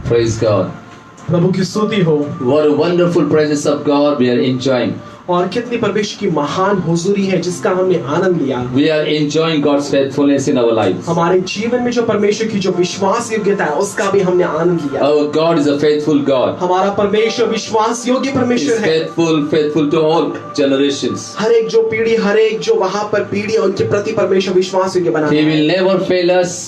Praise God. प्रभु की स्तुति हो। What a wonderful presence of God we are enjoying. और कितनी परमेश्वर की महान हुजूरी है जिसका हमने आनंद लिया। We are enjoying God's faithfulness in our lives. हमारे जीवन में जो परमेश्वर की जो विश्वास योग्यता है उसका भी हमने आनंद लिया। Our God is a faithful God. हमारा परमेश्वर विश्वास योग्य He is परमेश्वर है। faithful to all generations. हर एक जो पीढ़ी, हर एक जो वहाँ पर पीढ़ी है, उनके प्रति परमेश्वर विश्वास योग्य बना He है। will never fail us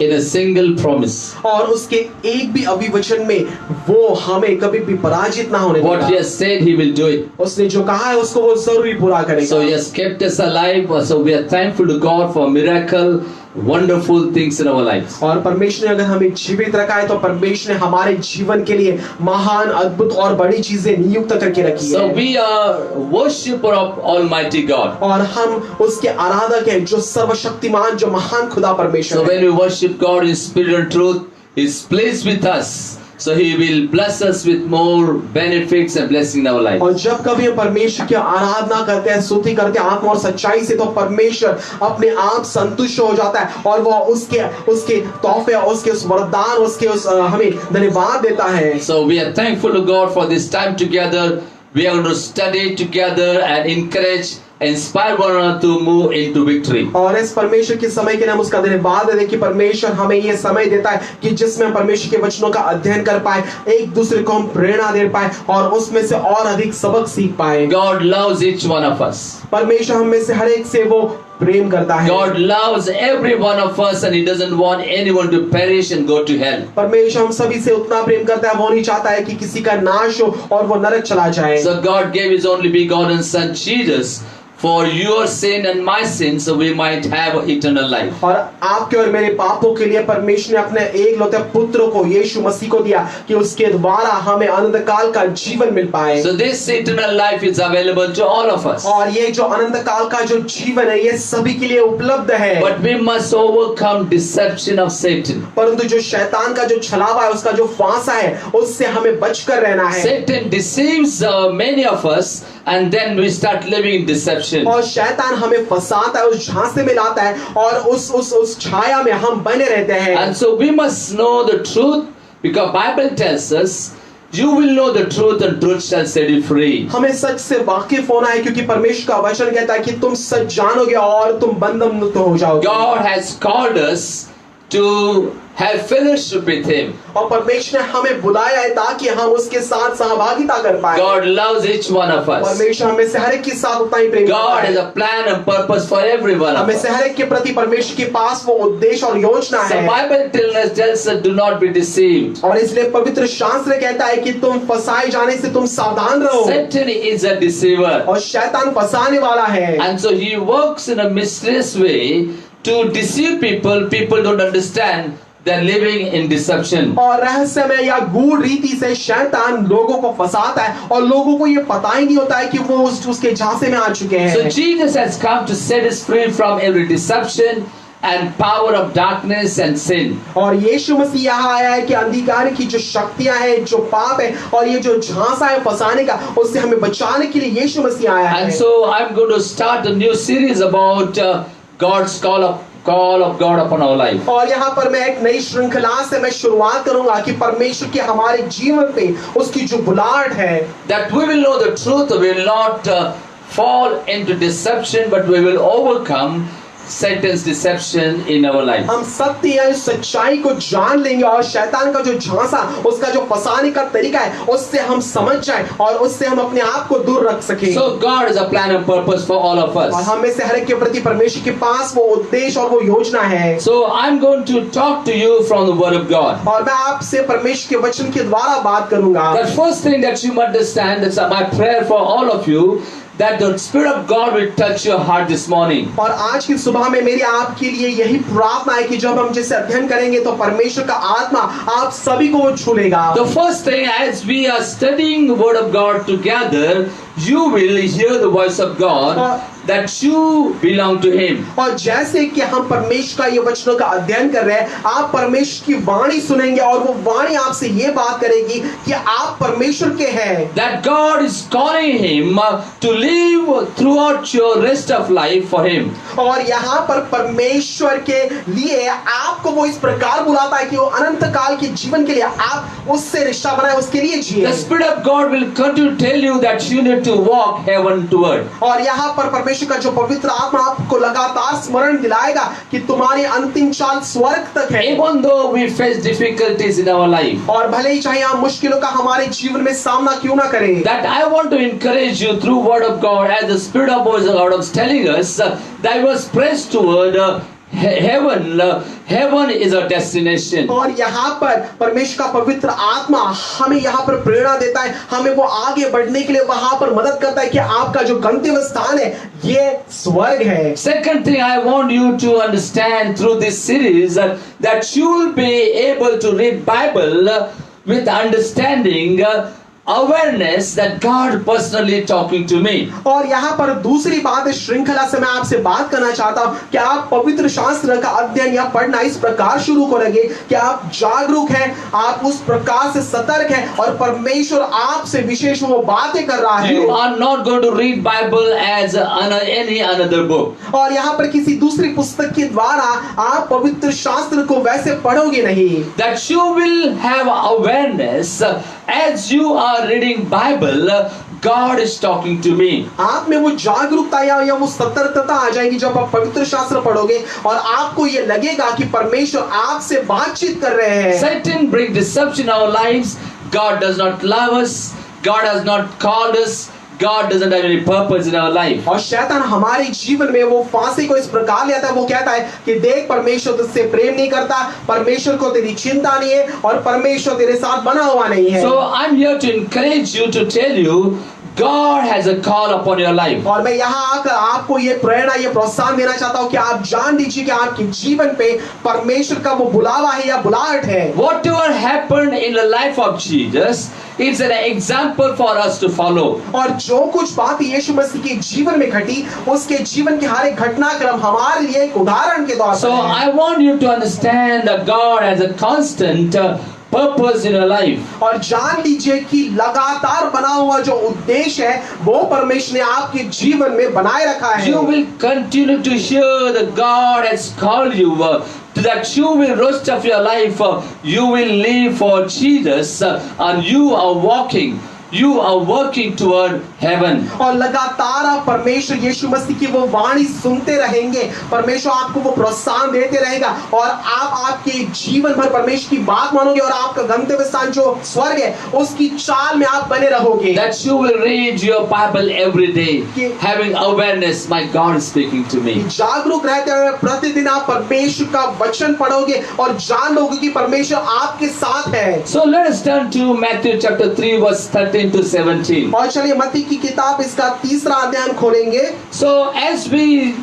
in a single promise. और उसके एक भी अभिवचन में वो हमें कभी भी पराजित ना होने What He देगा। has said, He will do it. उसने जो कहा है उसको वो जरूर पूरा So करेगा। He has kept us alive. So we are thankful to God for miracle, wonderful things in our lives. और परमेश्वर ने अगर हमें जीवित रखा है तो परमेश्वर ने हमारे जीवन के लिए महान, अद्भुत और बड़ी चीजें नियुक्त करके रखी So है। we are worshipper of Almighty God. और हम उसके आराधक हैं जो सर्वशक्तिमान, जो महान खुदा So परमेश्वर when है। we worship God in spirit and truth, He is pleased with us. So He will bless us with more benefits and blessing in our life. और जब कभी हम परमेश्वर की आराधना करते हैं, स्तुति करते हैं आत्मा और सच्चाई से, तो परमेश्वर अपने आप संतुष्ट हो जाता है और वो उसके तोहफे, उसके उस वरदान, उसके उस हमें धन्यवाद देता है। So we are thankful to God for this time together. We are going to study together and encourage inspire one another to move into victory. और इस परमेश्वर के समय के लिए हम उसका धन्यवाद दें कि परमेश्वर हमें ये समय देता है कि जिसमें हम परमेश्वर के वचनों का अध्ययन कर पाए, एक दूसरे को हम प्रेरणा दे पाए और उसमें से और अधिक सबक सीख पाए। God loves each one of us. परमेश्वर हम में से हर एक से वो प्रेम करता है। God loves every one of us and He doesn't want anyone to perish and go to hell. परमेश्वर हम सभी से उतना प्रेम करता है, वो नहीं चाहता है कि किसी का नाश हो और वो नरक चला जाए। So God gave His only begotten Son Jesus for your sin and my sin, so we might have eternal life. और आपके और मेरे पापों के लिए परमेश्वर ने अपने एक लौते पुत्र को यीशु मसीह को दिया कि उसके द्वारा हमें अनंत काल का जीवन मिल पाए। So this eternal life is available to all of us. और ये जो अनंत काल का जो जीवन है ये सभी के लिए उपलब्ध है। But we must overcome deception of Satan. परंतु जो शैतान का जो छलावा है, उसका जो फांसा है, उससे हमें बचकर रहना है। Satan deceives many of us and then we start living in deception. और शैतान हमें फंसाता है, उस झांसे में लाता है और उस छाया में हम बने रहते हैं। And so we must know the truth because Bible tells us you will know the truth and truth shall set you free. हमें सच से वाकिफ होना है क्योंकि परमेश्वर का वचन कहता है कि तुम सच जानोगे और तुम बंधन मुक्त हो जाओगे। God has called us to have fellowship with Him. और परमेश्वर ने हमें बुलाया है ताकि हम उसके साथ सहभागिता कर पाए। God loves each one of us. परमेश्वर हमें से हर एक के साथ उतना ही प्रेम करता God है। has a plan and purpose for every one of हमें us. से हर एक के प्रति परमेश्वर के पास वो उद्देश्य और योजना The है। Bible tells us do not be deceived. और इसलिए पवित्र शास्त्र कहता है कि तुम फंसाए जाने से तुम सावधान रहो। Satan is a deceiver. और शैतान फंसाने वाला है। And so he works in a mysterious way to deceive people. People don't understand. They're living in deception. और रहस्यमय या गूढ़ रीति से शैतान लोगों को फंसाता है और लोगों को ये पता ही नहीं होता है कि वो उसके झांसे में आ चुके हैं। So Jesus has come to set us free from every deception and power of darkness and sin. और यीशु मसीह यहाँ आया है कि अंधकार की जो शक्तियां हैं, जो पाप है और ये जो झांसा है फंसाने का, उससे हमें बचाने के लिए यीशु मसीह आया है। And so I'm going to start a new series about God's call of God upon our life. और यहाँ पर मैं एक नई श्रृंखला से मैं शुरुआत करूंगा कि परमेश्वर के हमारे जीवन पे उसकी जो बुलाहट है, That we will know the truth, we will not fall into deception, but we will overcome Satan's deception in our life. हम सत्य या सच्चाई को जान लेंगे और शैतान का जो झांसा, उसका जो फंसाने का तरीका है, उससे हम समझ जाएं और उससे हम अपने आप को दूर रख सकें। So God has a plan and purpose for all of और us. हम में से हर एक के प्रति परमेश्वर के पास वो उद्देश्य और वो योजना है। So I'm going to talk to you from the Word of God. और मैं आपसे परमेश्वर के वचन के द्वारा बात करूंगा। The first thing that you must understand, that's my prayer for all of you, that the Spirit of God will touch your heart this morning. और आज की सुबह में मेरी आपके लिए यही प्रार्थना है कि जब हम जैसे अध्ययन करेंगे तो परमेश्वर का आत्मा आप सभी को वो छू लेगा। The first thing, as we are studying the Word of God together, you will hear the voice of God that you belong to Him. और जैसे कि हम परमेश्वर का ये वचनों का अध्ययन कर रहे हैं, आप परमेश्वर की वाणी सुनेंगे और वो वाणी आपसे ये बात करेगी कि आप परमेश्वर के हैं। That God is calling him to live throughout your rest of life for Him. और यहाँ पर परमेश्वर के लिए आपको वो इस प्रकार बुलाता है कि वो अनंत काल के जीवन के लिए आप उससे रिश्ता बनाए, उसके लिए जिए। The Spirit of God will continue to tell you that you need to walk heaven toward. और यहाँ पर परमेश्वर का जो पवित्र आत्मा आपको लगातार स्मरण दिलाएगा कि तुम्हारी अंतिम चाल स्वर्ग तक है। Even though we face difficulties in our life, और भले ही चाहे हम मुश्किलों का हमारे जीवन में सामना क्यों ना करें, that I want to encourage you through Word of God, as the Spirit of God is telling us that we must press toward heaven. Heaven is our destination. और यहाँ पर परमेश्वर का पवित्र आत्मा हमें यहाँ पर प्रेरणा देता है, हमें वो आगे बढ़ने के लिए वहां पर मदद करता है कि आपका जो गंतव्य स्थान है ये स्वर्ग है। Second thing I want you to understand through this series, that you will be able to read Bible with understanding, awareness that God personally talking to me. और यहाँ पर दूसरी बात इस श्रृंखला से मैं आपसे बात करना चाहता हूँ कि आप पवित्र शास्त्र का अध्ययन या पढ़ना इस प्रकार शुरू करेंगे कि आप जागरूक हैं, आप उस प्रकार से सतर्क हैं और परमेश्वर आपसे विशेष वो बातें कर रहा है। You are not going to read Bible as any another book. और यहाँ पर किसी दूसरी पुस्तक के द्वारा आप पवित्र शास्त्र को वैसे पढ़ोगे नहीं। That you will have awareness as you are reading Bible. God is talking to me. आप में वो जागरूकता या वो सतर्कता आ जाएगी जब आप पवित्र शास्त्र पढ़ोगे और आपको ये लगेगा कि परमेश्वर आपसे बातचीत कर रहे हैं। Satan brings deception in our lives. God does not love us. God has not called us. God doesn't have any purpose in our life. और शैतान हमारे जीवन में वो फांसी को इस प्रकार लेता है, वो कहता है कि देख परमेश्वर तुझसे प्रेम नहीं करता, परमेश्वर को तेरी चिंता नहीं है और परमेश्वर तेरे साथ बना हुआ नहीं है। So I'm here to encourage you, to tell you, God has a call upon your life. और मैं यहाँ आकर आपको ये प्रेरणा, ये प्रोत्साहन देना चाहता हूँ कि आप जान लीजिए कि आपके जीवन पे परमेश्वर का वो बुलावा है या बुलाहट है। Whatever happened in the life of Jesus, it's an example for us to follow. और जो कुछ बात यीशु मसीह के जीवन में घटी, उसके जीवन के हर एक घटनाक्रम हमारे लिए एक उदाहरण के तौर So पर है। I want you to understand that God has a constant purpose in your life. और जान लीजिए कि लगातार बना हुआ जो उद्देश्य है वो परमेश्वर ने आपके जीवन में बनाए रखा है। You will continue to hear that God has called you, that you will rest of your life, you will live for Jesus, and you are working toward heaven. और लगातार आप परमेश्वर यीशु मसीह की वो वाणी सुनते रहेंगे, परमेश्वर आपको वो प्रोत्साहन देते रहेगा और आप आपके जीवन भर परमेश्वर की बात मानोगे और आपका गंतव्य स्थान जो स्वर्ग है उसकी चाल में आप बने रहोगे। That you will read your Bible every day, having awareness, my God is speaking to me. जागरूक रहते हुए प्रतिदिन आप परमेश्वर का वचन पढ़ोगे और जान लोगे कि परमेश्वर आपके साथ है। So let us turn to Matthew chapter 3 verse 13 to 17. और चलिए मत्ती की किताब इसका 3रा अध्याय खोलेंगे। So as we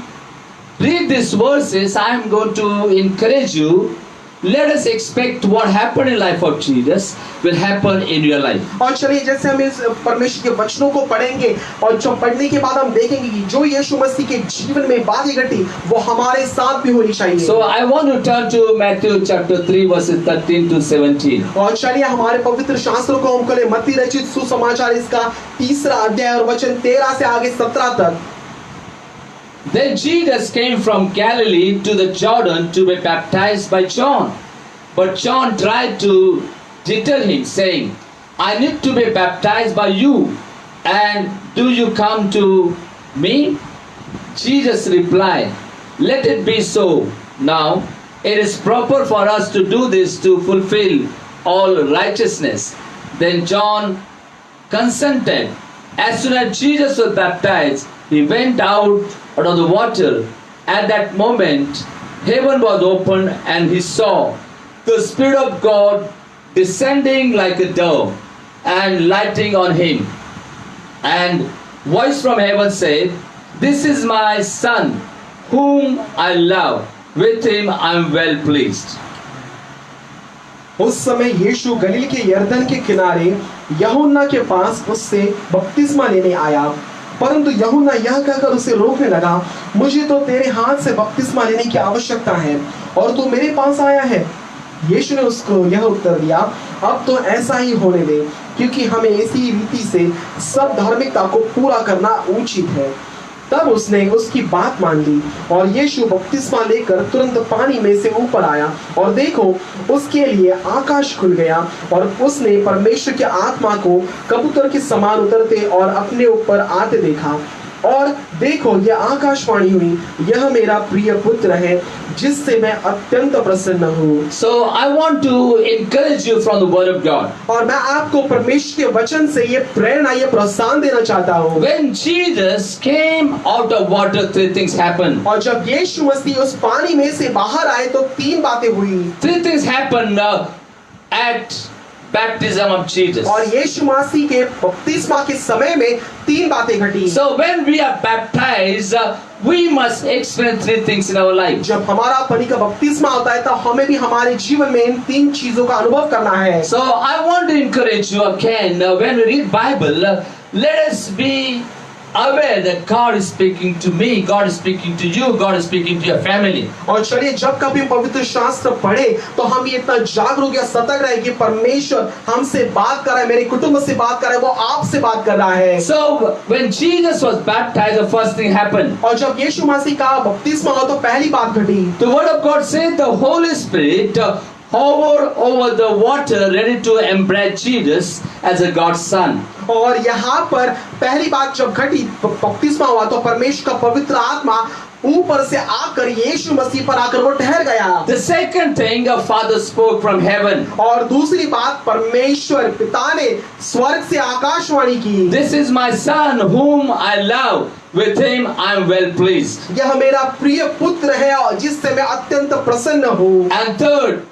read these verses, I am going to encourage you, let us expect what happened in life of Jesus will happen in your life. और चलिए जैसे हम इस परमेश्वर के वचनों को पढ़ेंगे और जो पढ़ने के बाद हम देखेंगे कि जो यीशु मसीह के जीवन में बातें घटी वो हमारे साथ भी होनी चाहिए। So I want to turn to Matthew chapter 3 verses 13 to 17. और चलिए हमारे पवित्र शास्त्रों को हम खोले मत्ती रचित सुसमाचार इसका 3रा अध्याय और वचन 13 से आगे 17 तक। Then Jesus came from Galilee to the Jordan to be baptized by John. But John tried to deter him, saying, I need to be baptized by you, and do you come to me? Jesus replied, Let it be so. Now it is proper for us to do this to fulfill all righteousness. Then John consented. As soon as Jesus was baptized, he went out of the water. At that moment, heaven was opened, and he saw the Spirit of God descending like a dove and lighting on him. And voice from heaven said, This is my Son, whom I love. With him I am well pleased. उस समय यीशु गलील के यरदन के किनारे यूहन्ना के पास उससे बपतिस्मा लेने आया, परंतु यूहन्ना यह कहकर उसे रोकने लगा, मुझे तो तेरे हाथ से बपतिस्मा लेने की आवश्यकता है और तू मेरे पास आया है। यीशु ने उसको यह उत्तर दिया, अब तो ऐसा ही होने दे, क्योंकि हमें इसी रीति से सब धार्मिकता को पूरा करना उचित है। तब उसने उसकी बात मान ली और यीशु बपतिस्मा लेकर तुरंत पानी में से ऊपर आया और देखो उसके लिए आकाश खुल गया और उसने परमेश्वर की आत्मा को कबूतर के समान उतरते और अपने ऊपर आते देखा। और देखो यह आकाशवाणी हुई, यह मेरा प्रिय पुत्र है जिससे मैं अत्यंत प्रसन्न हूँ। So I want to encourage you from the word of God. और मैं आपको परमेश्वर के वचन से ये प्रेरणा, ये प्रोत्साहन देना चाहता हूँ। When Jesus came out of water, 3 things happened. और जब यीशु मसीह उस पानी में से बाहर आए तो 3 बातें हुई। 3 things happened at baptism of Jesus. और यीशु मसीह के बपतिस्मा के समय में 3 बातें घटी। So when we are baptized, we must experience 3 things in our life. जब हमारा पानी का बपतिस्मा होता है तो हमें भी हमारे जीवन में इन 3 चीजों का अनुभव करना है। So I want to encourage you again, when we read Bible, let us be aware that God is speaking to me, God is speaking to you, God is speaking to your family. और चलिए जब कभी पवित्र शास्त्र पढ़े तो हम ये इतना जागरूक या सतर्क रहे कि परमेश्वर हमसे बात कर रहा है, मेरे कुटुंब से बात कर रहा है, वो आपसे बात कर रहा है। So when Jesus was baptized, the first thing happened. और जब यीशु मसीह का बपतिस्मा हुआ तो पहली बात घटी। The word of God said the Holy Spirit hover over the water, ready to embrace Jesus as a God's son. और यहाँ पर पहली बात जब घटी बपतिस्मा हुआ तो परमेश्वर का पवित्र आत्मा ऊपर से आकर यीशु मसीह पर आकर वो ठहर गया। The second thing, a father spoke from heaven. और दूसरी बात परमेश्वर पिता ने स्वर्ग से आकाशवाणी की, This is my son whom I love. With him I am well pleased. यह मेरा प्रिय पुत्र है और जिससे मैं अत्यंत प्रसन्न हूँ। And third,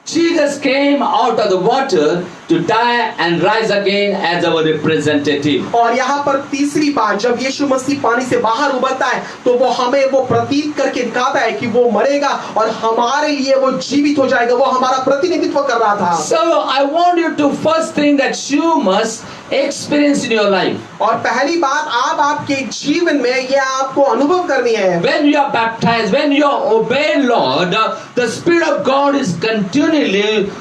Jesus came out of the water to die and rise again as our representative. और यहाँ पर तीसरी बात, जब यीशु मसीह पानी से बाहर उबरता है तो वो हमें वो प्रतीत करके दिखाता है कि वो मरेगा और हमारे लिए वो जीवित हो जाएगा, वो हमारा प्रतिनिधित्व कर रहा था। So I want you to first thing that you must experience in your life. और पहली बात आप आपके जीवन में ये आपको अनुभव करनी है। When you are baptized, when you obey Lord, the Spirit of God is continually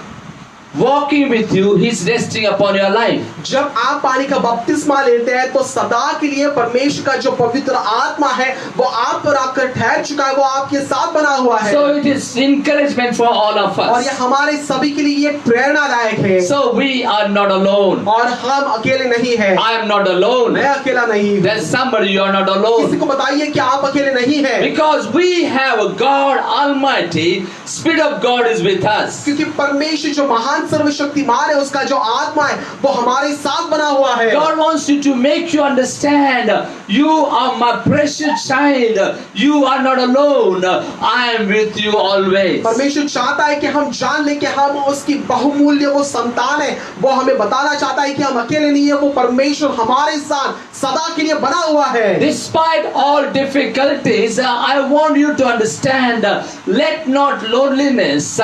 walking with you. He's resting upon your life. जब आप पानी का बपतिस्मा लेते हैं तो सदा के लिए परमेश्वर का जो पवित्र आत्मा है वो आप पर आकर ठहर चुका है, वो आपके साथ बना हुआ है। So it is encouragement for all of और us. ये हमारे सभी के लिए ये प्रेरणादायक है। So we are not alone. और हम अकेले नहीं हैं। I am not alone. मैं अकेला नहीं हूँ। There's somebody, you are not किसी alone. को बताइए कि आप अकेले नहीं हैं। Because we have a God Almighty, Spirit of God is with us. क्योंकि परमेश्वर जो महान सर्वशक्तिमान है उसका जो आत्मा है वो हमारे साथ बना हुआ है। God wants you to make you understand, you are my precious child, you are not alone, I am with you always. परमेश्वर चाहता है कि हम जान लें कि हम उसकी बहुमूल्य वो संतान है, वो हमें बताना चाहता है कि हम अकेले नहीं है, वो परमेश्वर हमारे साथ सदा के लिए बना हुआ है। Despite all difficulties, I want you to understand, let not loneliness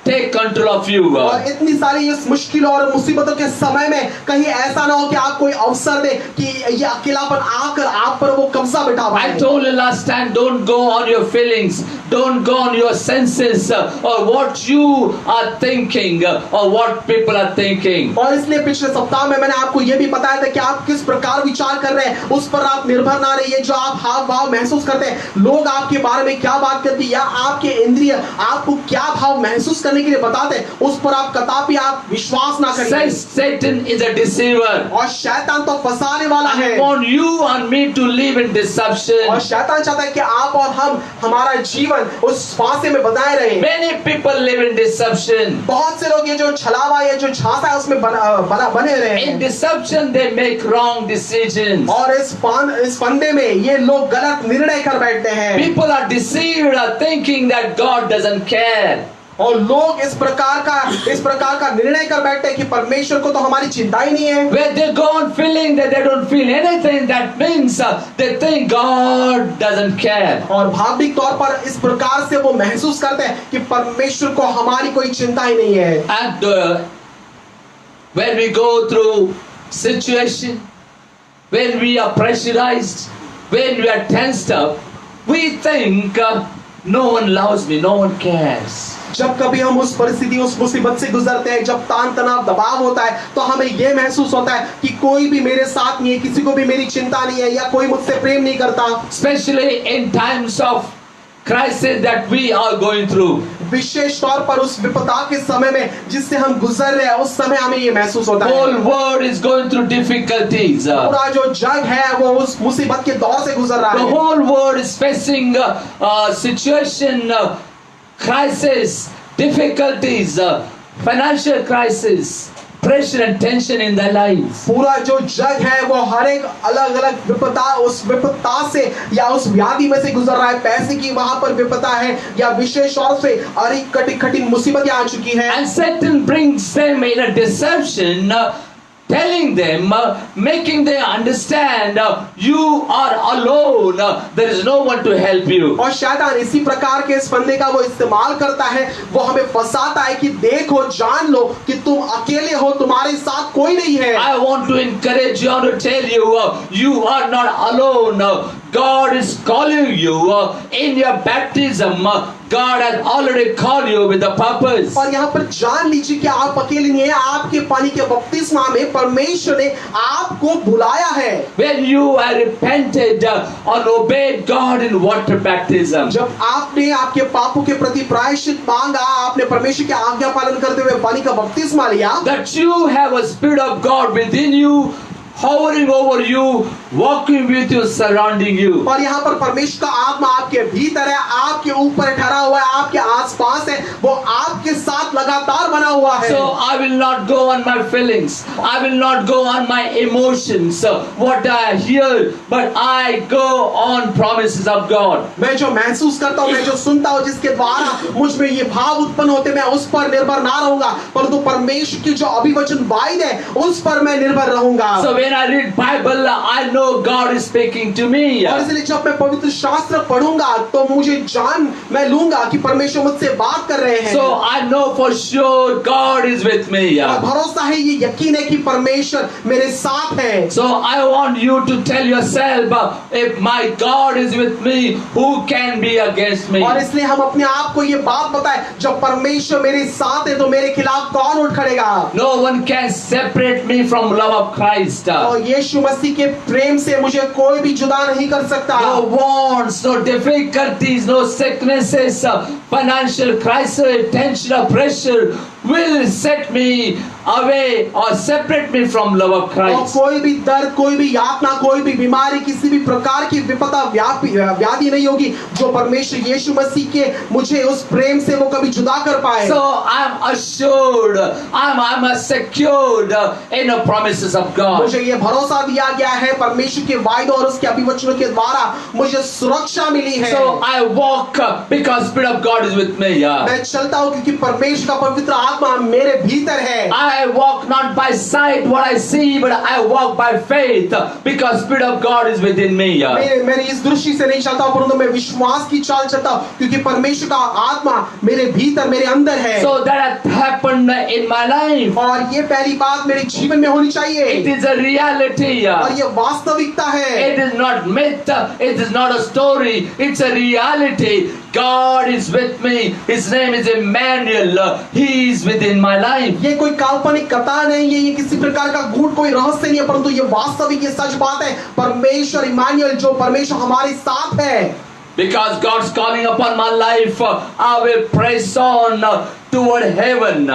take control of you. और इतनी सारी इस मुश्किल और मुसीबतों के समय में कहीं ऐसा ना हो कि आप कोई अवसर दे कि ये अकेलापन आकर आप पर वो कब्जा बिठा पाए। I told you last time, don't go on your feelings, don't go on your senses, or what you are thinking, or what people are thinking. और इसलिए पिछले सप्ताह में मैंने आपको ये भी बताया था कि आप किस प्रकार विचार कर रहे हैं उस पर आप निर्भर ना रहिए। जो आप हाव भाव महसूस करते हैं, लोग आपके बारे में क्या बात करते हैं या आपके इंद्रिय आपको क्या भाव महसूस करने के लिए बताते हैं, उस पर आप कदापि आप विश्वास ना करिए। Satan is a deceiver. और शैतान तो फंसाने वाला है। I want you and me to live in deception. और शैतान चाहता है कि आप और हम हमारा जीवन उस फांसे में बनाए रहें। Many people live in deception. बहुत से लोग ये जो छलावा ये जो झांसा है उसमें बने रहे In हैं। deception, they make wrong decisions. और इस फंदे में ये लोग गलत निर्णय कर बैठते हैं। People are deceived, are thinking that God doesn't care. और लोग इस प्रकार का निर्णय कर बैठते हैं कि परमेश्वर को तो हमारी चिंता ही नहीं है। Where they go on feeling that they don't feel anything, that means they think God doesn't care. और भावनिक तौर पर इस प्रकार से वो महसूस करते हैं कि परमेश्वर को हमारी कोई चिंता ही नहीं है। And when we go through situation, when we are pressurized, when we are tensed up, we think no one loves me, no one cares. जब कभी हम उस परिस्थिति उस मुसीबत से गुजरते हैं, जब तान तनाव दबाव होता है तो हमें यह महसूस होता है कि कोई भी मेरे साथ नहीं है, किसी को भी मेरी चिंता नहीं है या कोई मुझसे प्रेम नहीं करता। Especially in times of crisis that we are going through. विशेष तौर पर उस विपदा के समय में जिससे हम गुजर रहे हैं उस समय हमें ये महसूस होता है। Whole world is going through difficulties. पूरा जो जग है वो उस मुसीबत के दौर से गुजर रहा The है। whole world is facing situation, crisis, difficulties, financial crisis, pressure and tension in their lives. पूरा जो जग है वो हर एक अलग अलग विपदा उस विपदा से या उस व्याधि में से गुजर रहा है। पैसे की वहां पर विपदा है या विशेष तौर से कठिन मुसीबतें आ चुकी है। And Satan brings them in a deception, telling them, making them understand, you are alone, there is no one to help you. और शैतान इसी प्रकार के इस फंदे का वो इस्तेमाल करता है, वो हमें फंसाता है कि देखो जान लो कि तुम अकेले हो, तुम्हारे साथ कोई नहीं है। I want to encourage you, I want to tell you, you are not alone. God is calling you in your baptism. God has already called you with a purpose. और यहाँ पर जान लीजिए कि आप अकेले नहीं है, आपके पानी के बपतिस्मा में परमेश्वर ने आपको बुलाया है। When you are repented and obeyed God in water baptism, जब आपने आपके पापों के प्रति प्रायश्चित मांगा, आपने परमेश्वर की आज्ञा पालन करते हुए पानी का बपतिस्मा लिया, that you have a Spirit of God within you, hovering over you, walking with you, surrounding you. और यहाँ पर परमेश्वर का आत्मा आपके भीतर है, आपके ऊपर ठहरा हुआ है, आपके आसपास है, वो आपके साथ लगातार बना हुआ है। So I will not go on my feelings, I will not go on my emotions, what I hear, but I go on promises of God. मैं जो महसूस करता हूँ, मैं जो सुनता हूँ, जिसके द्वारा मुझ में ये भाव उत्पन्न होते, मैं उस पर निर्भर ना रहूंगा, परंतु परमेश्वर की जो अभिवचन वायद है उस पर मैं निर्भर रहूंगा। So when I read Bible, I know God is speaking to me. और इसलिए जब मैं पवित्र शास्त्र पढ़ूंगा तो मुझे जान मैं लूंगा कि परमेश्वर मुझसे बात कर रहे हैं। So I know for sure God is with me. और भरोसा है, ये यकीन है कि परमेश्वर मेरे साथ है। So I want you to tell yourself, if my God is with me, who can be against me? और इसलिए हम अपने आप को ये बात बताएं, जब परमेश्वर मेरे साथ है तो मेरे खिलाफ कौन उठ खड़ेगा? No one can separate me from love of Christ. और यीशु मसीह के प्रेम से मुझे कोई भी जुदा नहीं कर सकता। No wants, no difficulties, no sicknesses, financial crisis, tension or pressure will set me away or separate me from love of और Christ. कोई भी दर्द, कोई भी यातना, कोई भी बीमारी, किसी भी प्रकार की विपदा व्याधि नहीं होगी जो परमेश्वर यीशु मसीह के मुझे उस प्रेम से वो कभी जुदा कर पाए। So I'm assured, I'm secured in the promises of God. मुझे ये भरोसा दिया गया है परमेश्वर के वायदों और उसके अभिवचनों के द्वारा मुझे सुरक्षा मिली है। So I walk because Spirit of God is with me. मैं चलता हूँ क्योंकि परमेश्वर का पवित्र आत्मा मेरे भीतर है। I walk not by sight what I see, but I walk by faith because Spirit of God is within me. मैं इस दृष्टि से नहीं चलता हूँ, परंतु मैं विश्वास की चाल चलता हूँ क्योंकि परमेश्वर का आत्मा मेरे भीतर, मेरे अंदर है। So that has happened in my life. और ये पहली बात मेरे जीवन में होनी चाहिए। It is a reality. और ये वास्तविकता है। It is not myth. It is not a story. It's a reality. God is with me. His name is Emmanuel. He is within my life. ये कोई काल्पनिक कथा नहीं है, ये किसी प्रकार का गूढ़ कोई रहस्य नहीं है, परंतु ये वास्तविक, ये सच बात है। परमेश्वर इमानुएल, जो परमेश्वर हमारे साथ है। Because God's calling upon my life, I will press on toward heaven.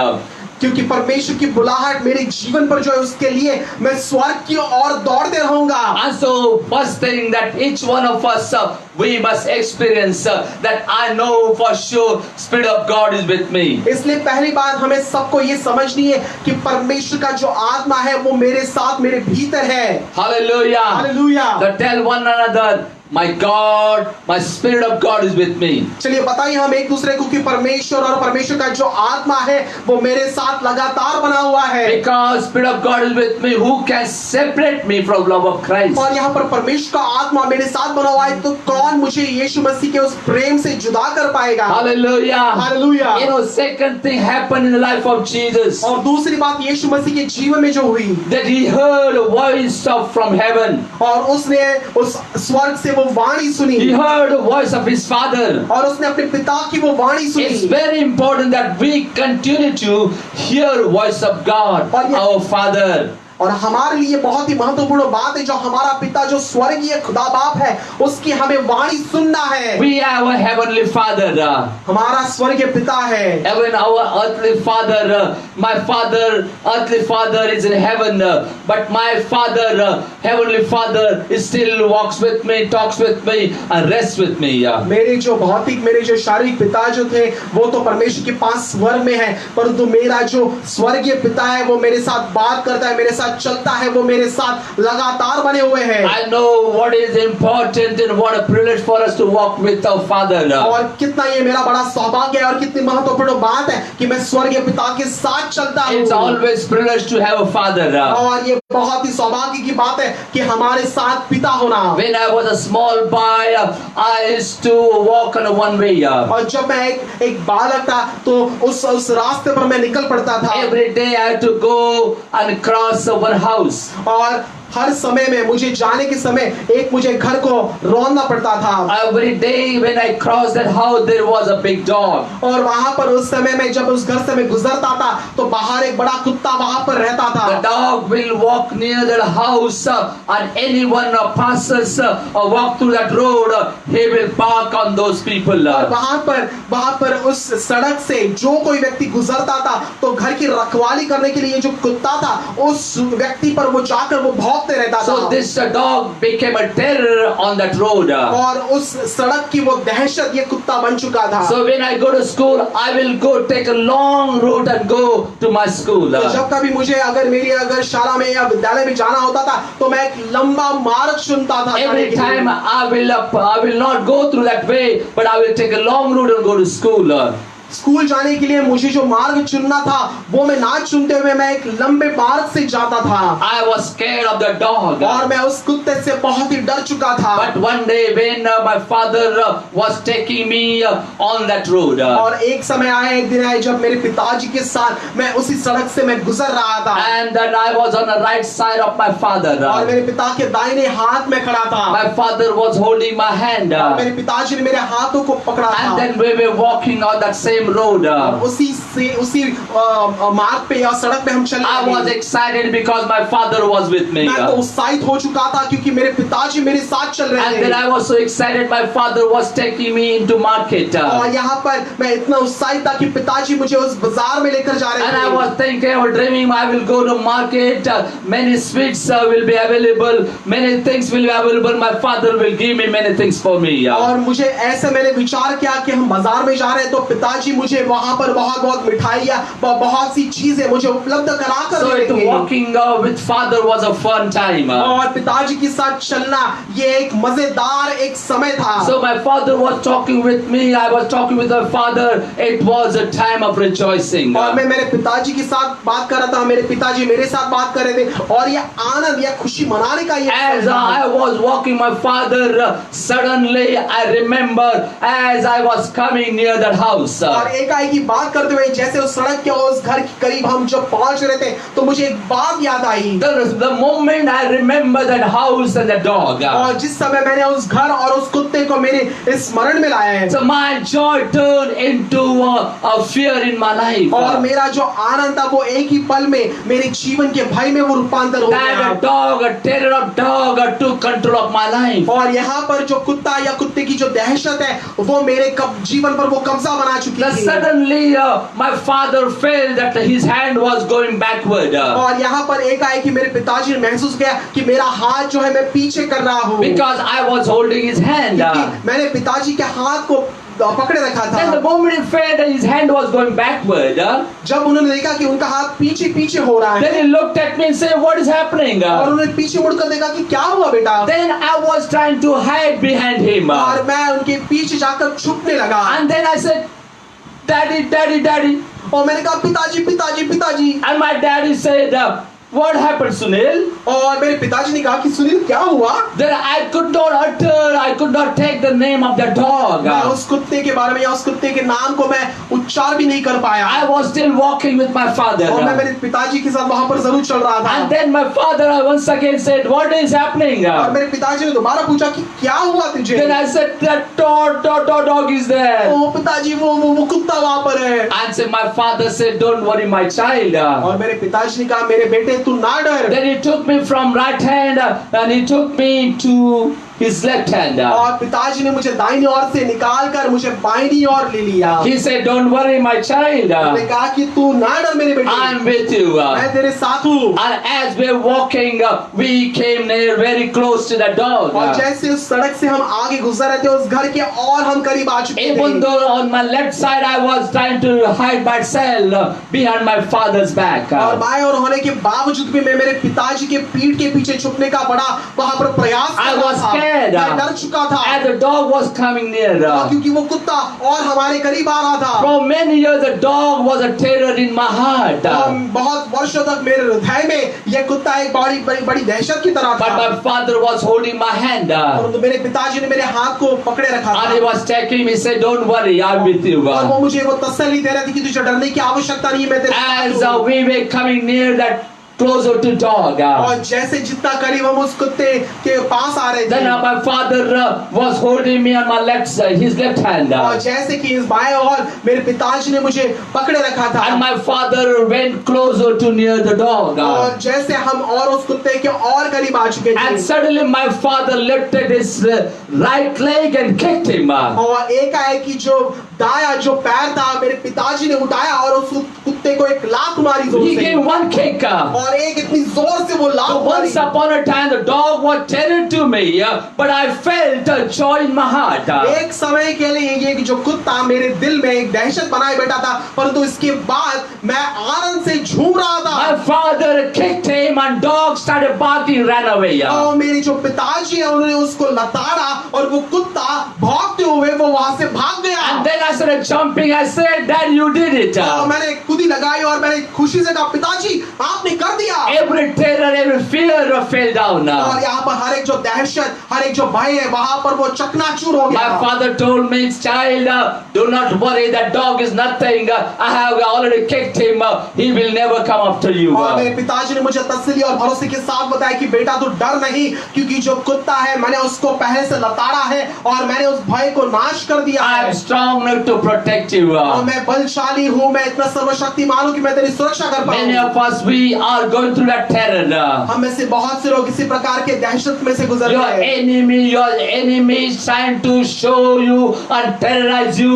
क्योंकि परमेश्वर की बुलाहट मेरे जीवन पर जो है, उसके लिए मैं स्वर्ग की ओर दौड़ते रहूंगा। And so first thing that each one of us we must experience that I know for sure Spirit of God is with me. इसलिए पहली बात हमें सबको ये समझनी है कि परमेश्वर का जो आत्मा है वो मेरे साथ, मेरे भीतर है। Hallelujah. Hallelujah. So tell one another, my God, my Spirit of God is with me. चलिए बताइए हम एक दूसरे को कि परमेश्वर और परमेश्वर का जो आत्मा है वो मेरे साथ लगातार बना हुआ है। Because Spirit of God is with me, who can separate me from love of Christ? और यहाँ पर परमेश्वर का आत्मा मेरे साथ बना हुआ है, तो कौन मुझे यीशु मसीह के उस प्रेम से जुदा कर पाएगा? Hallelujah. Hallelujah. You know, second thing happened in the life of Jesus. और दूसरी बात यीशु मसीह के जीवन में जो हुई, That he heard a voice from heaven. और उसने उस स्वर्ग से वो वाणी सुनी, He heard the voice of his Father. और उसने अपने पिता की वो वाणी It's सुनी। very important that we continue to hear voice of God, our Father. और हमारे लिए बहुत ही महत्वपूर्ण बात है, जो हमारा पिता जो स्वर्गीय खुदा बाप है उसकी हमें वाणी सुनना है। We have a heavenly Father. हमारा स्वर्गीय पिता है। Even our earthly father, my father, earthly father is in heaven, but my father, heavenly father, still walks with me, talks with me, and rests with me. मेरे जो भौतिक, मेरे जो शारीरिक पिता जो थे वो तो परमेश्वर के पास स्वर्ग में है, परंतु मेरा जो स्वर्गीय पिता है वो मेरे साथ बात करता है, मेरे साथ चलता है, वो मेरे साथ लगातार बने हुए हैं। I know what is important and what a privilege for us to walk with our Father. और कितना ये मेरा बड़ा सौभाग्य है और कितनी महत्वपूर्ण बात है कि मैं स्वर्गीय पिता के साथ चलता हूँ। It's always privilege to have a father. और ये बहुत ही सौभाग्य की बात है कि हमारे साथ पिता होना। When I was a small boy, I used to walk on a one way. और जब मैं एक बालक था तो उस रास्ते पर मैं निकल पड़ता था। Every day I had to go and cross one house. और हर समय में मुझे जाने के समय एक मुझे घर को रौंदना पड़ता था। Every day when I crossed that house, there was a big dog. और वहां पर उस समय में जब उस घर से मैं गुजरता था तो बाहर एक बड़ा कुत्ता वहां पर रहता था। The dog will walk near that house, and anyone passes or walk through that road, he will bark on those people. और वहां पर उस सड़क से जो कोई व्यक्ति गुजरता था तो घर की रखवाली करने के लिए जो कुत्ता था उस व्यक्ति पर वो जाकर वो भौंकते रहता था। So this dog became a terror on that road. और उस सड़क की वो दहशत ये कुत्ता बन चुका था। So when I go to school, I will go take a long route and go to my school. तो जब कभी मुझे अगर शाला में या विद्यालय में जाना होता था तो मैं एक लंबा मार्ग चुनता था। Every time I will not go through that way, but I will take a long route and go to school. School जाने के लिए मुझे जो मार्ग चुनना था वो मैं ना चुनते हुए मैं एक लंबे मार्ग से जाता था। I was scared of the dog. और मैं उस कुत्ते से बहुत ही डर चुका था। But one day when my father was taking me on that road. और एक समय आया, एक दिन आया जब मेरे पिताजी के साथ मैं उसी सड़क से मैं गुजर रहा था। And then I was on the right side of my father. और मेरे पिता के दाहिने हाथ में खड़ा था। My father was holding my hand. और मेरे पिताजी ने मेरे हाथों को पकड़ा था। And then we were walking on that same road. उसी मार्ग पे या सड़क पे हम चल I was excited because my father was with me. मैं तो उत्साहित हो चुका था क्योंकि मेरे पिताजी मेरे साथ चल रहे थे। And then I was so excited my father was taking me into market. और यहाँ पर मैं इतना उत्साहित था कि पिताजी मुझे उस बाजार में लेकर जा रहे And थे। I was thinking or dreaming I will go to market, many sweets will be available, many things will be available, my father will give me many things for me. और मुझे ऐसे मैंने विचार किया कि हम बाजार में जा रहे हैं तो पिताजी मुझे वहां पर बहुत मिठाइयाँ बहुत सी चीजें मुझे उपलब्ध करा कर So देंगे। walking with father was a fun time. और पिताजी के साथ चलना ये एक मजेदार एक समय था। So my father was talking with me, I was talking with my father. It was a time of rejoicing. और मैं मेरे पिताजी के साथ बात कर रहा था, मेरे पिताजी मेरे साथ बात कर रहे थे और ये आनंद या खुशी मनाने का ये As I was walking my father, suddenly I remember as I was coming near that house. और एकाएक की बात करते हुए जैसे उस सड़क के उस घर के करीब हम जब पहुंच रहे थे तो मुझे एक बात याद आई। The moment I remember that house and the dog. और जिस समय मैंने उस घर और उस कुत्ते को मेरे स्मरण में लाया है So my joy turned into a fear in my life. और मेरा जो आनंद था वो एक ही पल में मेरे जीवन के भय में वो रूपांतर हो That गया। a dog, a terror of dog took control of my life. और यहाँ पर जो कुत्ता या कुत्ते की जो दहशत है वो मेरे जीवन पर वो कब्जा बना चुकी Then थी। suddenly my father felt that his hand was going backward. और यहाँ पर एकाएक मेरे पिताजी ने महसूस किया कि मेरा हाथ जो है मैं पीछे कर रहा हूँ Because I was holding his hand. क्योंकि मैंने पिताजी के हाथ को पकड़े रखा Then the था। moment he felt that his hand was going backward, जब उन्होंने देखा कि उनका हाथ पीछे हो रहा then है he looked at me and said, "What is happening?" और उन्होंने पीछे मुड़कर देखा कि क्या हुआ बेटा। Then I was trying to hide behind him. और मैं उनके पीछे जाकर छुपने लगा And then I said, "Daddy, daddy, daddy." और मैंने कहा पिताजी। And my daddy said, "What happened, Sunil?" और मेरे पिताजी ने कहा कि सुनील क्या हुआ। Then I could not take the name of the dog. मैं उस कुत्ते के बारे में या उस कुत्ते के नाम को मैं उच्चार भी नहीं कर पाया। I was still walking with my father. और मैं मेरे पिताजी के साथ वहां पर जरूर चल रहा था। And then my father once again said, "What is happening?" और मेरे पिताजी ने दोबारा पूछा कि क्या हुआ तुझे। Then I said, "That dog is there." ओ पिताजी वो कुत्ता वहां पर है। And so my father said, "Don't worry, my child." और मेरे पिताजी ने कहा मेरे बेटे तू ना डर। Then he took me from right hand and he took me to his left hand. और पिताजी ने मुझे दाहिनी ओर से निकाल कर मुझे बाईं ओर ले लिया। He said, "Don't worry, my child. मैंने कहा कि तू ना डर मेरे बेटे, I'm with you." मैं तेरे साथ हूँ। And as we were walking, we came near, very close to the dog. और जैसे उस सड़क से हम आगे गुजर रहे थे उस घर के और हम करीब आ चुके Even थे। though on my left side I was trying to hide myself behind my father's back. और बाएं ओर होने के बावजूद भी मैं मेरे पिताजी के पीठ के पीछे छुपने का बड़ा वहां पर प्रयास I कर रहा was था। scared. मैं डर चुका था As the dog was coming near. क्योंकि वो कुत्ता और हमारे करीब आ रहा था। For many years the dog was a terror in my heart. बहुत वर्षों तक मेरे हृदय में यह कुत्ता एक बड़ी दहशत की तरह But था। my father was holding my hand. परंतु मेरे पिताजी ने मेरे हाथ को पकड़े रखा And he था was taking me, said, "Don't worry, I'm with you." और वो मुझे वो तसल्ली दे रहे थे कि तुझे डरने की आवश्यकता नहीं है, मैं तेरे साथ As हूँ। we were coming near that closer to dog. और जैसे जितना करीब हम उस कुत्ते के पास आ रहे Then थे, my father was holding me on my left side, his left hand. और जैसे कि इस बाएं और मेरे पिताजी ने मुझे पकड़े रखा था, And my father went closer to near the dog. और जैसे हम और उस कुत्ते के और करीब आ चुके And थे, suddenly my father lifted his right leg and kicked him. और एकाएक ही जो दाया जो पैर था मेरे पिताजी ने उठाया और उस कुत्ते को एक लात मारी जोर He से, gave one kick. और एक इतनी जोर से वो So लात मारी। once upon a time the dog was terror to me, but I felt a joy in my heart. एक समय के लिए ये जो कुत्ता मेरे दिल में एक दहशत बनाए बैठा था, परंतु इसके बाद मैं आनंद से झूम रहा था। My father kicked him and dog started barking, ran away. और मेरे जो पिताजी है उन्होंने उसको लताड़ा और वो कुत्ता भागते हुए वो वहां से भाग गया। And then I started jumping. I said, Dad, you did it. और मैंने कूदी लगाई और मैंने खुशी से कहा, पिताजी आपने कर दिया। Every terror, every fear fell down. और यहाँ पर हर एक जो दहशत, हर एक जो भय है वहां पर वो चकनाचूर हो My गया। father told me, child, do not worry, that dog is nothing. I have already kicked him. He will never come after you. और मेरे पिताजी ने मुझे तसल्ली और भरोसे के साथ बताया कि बेटा तू डर नहीं, क्योंकि जो कुत्ता है मैंने उसको पहले से लताड़ा है और मैंने उस भय को नाश कर दिया I है। am strong enough to protect you. और मैं बलशाली हूँ, मैं इतना सर्वशक्तिमान हूँ कि मैं तेरी सुरक्षा कर Many पाऊँ। of us, we are going through that terror. हम में से बहुत से लोग इसी प्रकार के दहशत में से गुजर Your रहे हैं। enemy is trying to show you and terrorize you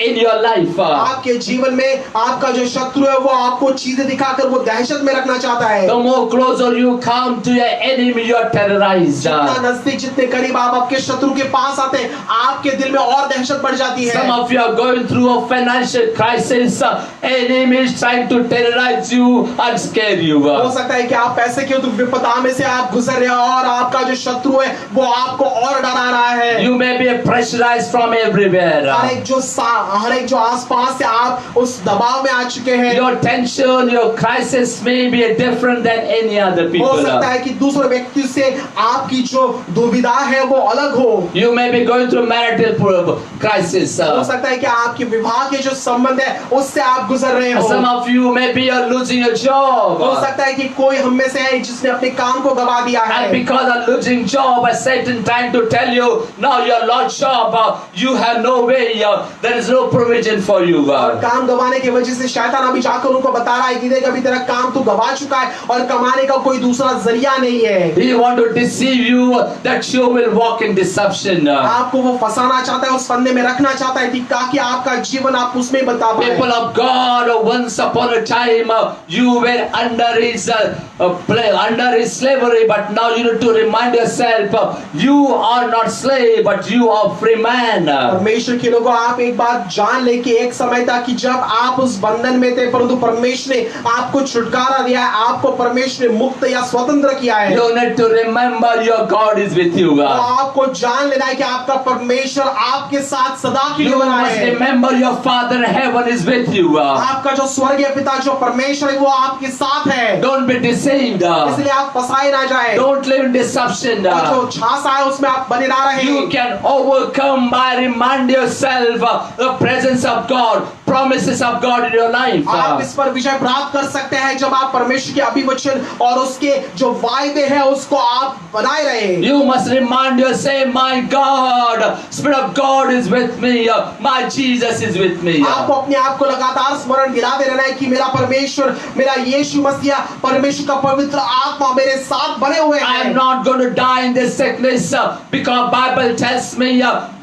in your life. आपके जीवन में आपका जो शत्रु है वो आपको चीजें दिखाकर वो दहशत में रखना चाहता है। The more closer you come to your enemy, you are terrorized. जितना नजदीक, जितने करीब आप आपके शत्रु के पास आते हैं, आपके दिल में और दहशत बढ़ जाती है। Some of you are going through a financial crisis. Enemy is trying to terrorize you and scare you. हो सकता है कि आप पैसे के विपदा में से आप गुजर रहे हो और आपका जो शत्रु है वो आपको और डरा रहा है। You may be pressurized from everywhere. हर एक जो आसपास से आप उस दबाव में आ चुके हैं। Your tension, your crisis may be different than any other हो people. सकता है कि दूसरे व्यक्ति से आपकी जो दुविधा है वो अलग हो। You may be going through marital crisis. हो सकता है कि आपके विवाह के जो संबंध है उससे आप गुजर रहे हो। Some of you may be losing a हो job. सकता है कि कोई हम में से है जिसने अपने काम को गवा दिया है। And because of losing job, Satan trying to tell you, now your lost job, you have no way, there is no provision for you. और काम गवाने की वजह से शैतान अभी जाकर उनको बता रहा है कि देख अभी तेरा काम तू गवा चुका है और कमाने का कोई दूसरा जरिया नहीं है। He want to deceive you that you will walk in deception. आपको वो फंसाना चाहता है, उस फंदे में रखना चाहता है ताकि आपका जीवन आप उसमें बता पाए। People of God, once upon a time, you were under his slavery, but now you need to remind yourself, you are not slave, but you are free man. परमेश्वर के लोगों, आप एक बात जान ले कि एक समय था कि जब आप उस बंधन में थे, परंतु परमेश्वर ने आपको छुटकारा दिया है, आपको परमेश्वर ने मुक्त या स्वतंत्र किया है। You need to remember your God is with you. तो आपको जान लेना है कि आपका परमेश्वर आपके साथ सदा के लिए You बना must है। remember your Father in heaven is with you. आपका जो स्वर्गीय पिता जो परमेश्वर है वो आपके साथ है। Don't be deceived. इसलिए आप फंसाए ना जाए। Don't live in deception. और जो झांसा है उसमें आप बने ना रहे। You can overcome by remind yourself the presence of God, promises of God in your life. आप इस पर विजय प्राप्त कर सकते हैं जब आप परमेश्वर के अभिवचन और उसके जो वायदे हैं उसको आप बनाए रहे। You must remind yourself, my God, Spirit of God is with me. My Jesus is with me. आपको अपने आप को लगातार स्मरण दिलाते रहना है कि मेरा परमेश्वर, मेरा यीशु मसीह, परमेश्वर का पवित्र आत्मा मेरे साथ बने हुए I am हैं। not going to die in this sickness because Bible tells me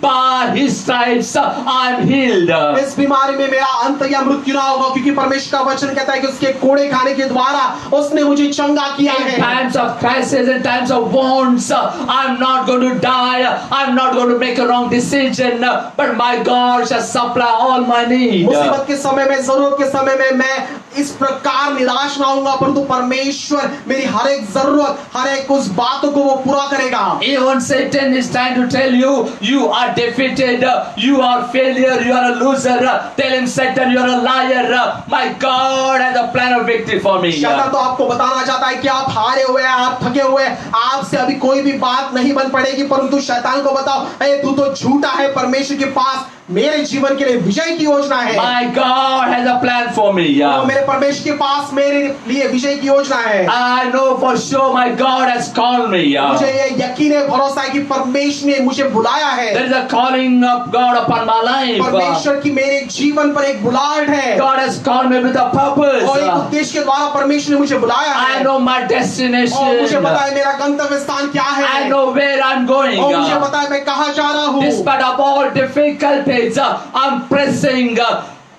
by His stripes I am healed. इस बीमारी में मेरा अंत या मृत्यु ना होगा, क्योंकि परमेश्वर का वचन कहता है कि उसके कोड़े खाने के द्वारा उसने मुझे चंगा किया In है। times of crisis, in times of wounds, I'm not going to die. I'm not going to make a wrong decision. But my God shall supply all my need. मुसीबत के समय में, जरूरत के समय में मैं इस प्रकार निराश ना होऊंगा, परंतु परमेश्वर मेरी हर एक जरूरत, हर एक उस बातों को वो पूरा करेगा। Even Satan is trying to tell you, you are defeated, you are failure, you are a loser. Tell him, Satan, you are a liar. My God has a plan of victory for me. शैतान तो आपको बताना चाहता है कि आप हारे हुए हैं, आप थके हुए हैं, आपसे अभी कोई भी बात नहीं बन पड़ेगी, परंतु शैतान को बताओ, तू तो झूठा है, परमेश्वर के पास मेरे जीवन के लिए विजय की योजना है। My God has a plan for me. तो मेरे परमेश्वर के पास मेरे लिए विजय की योजना है। I know for sure my God has called me. मुझे ये यकीन है, भरोसा है कि परमेश्वर ने मुझे बुलाया है। There is a calling of God upon my life. परमेश्वर की मेरे जीवन पर एक बुलाहट है God has called me with a purpose. और एक उद्देश्य के द्वारा परमेश्वर ने मुझे बुलाया I है। know my और मुझे destination. पता है मेरा गंतव्य स्थान क्या है। I know where I'm going. और मुझे पता है मैं कहाँ जा रहा हूँ। Despite of all difficulties, I'm pressing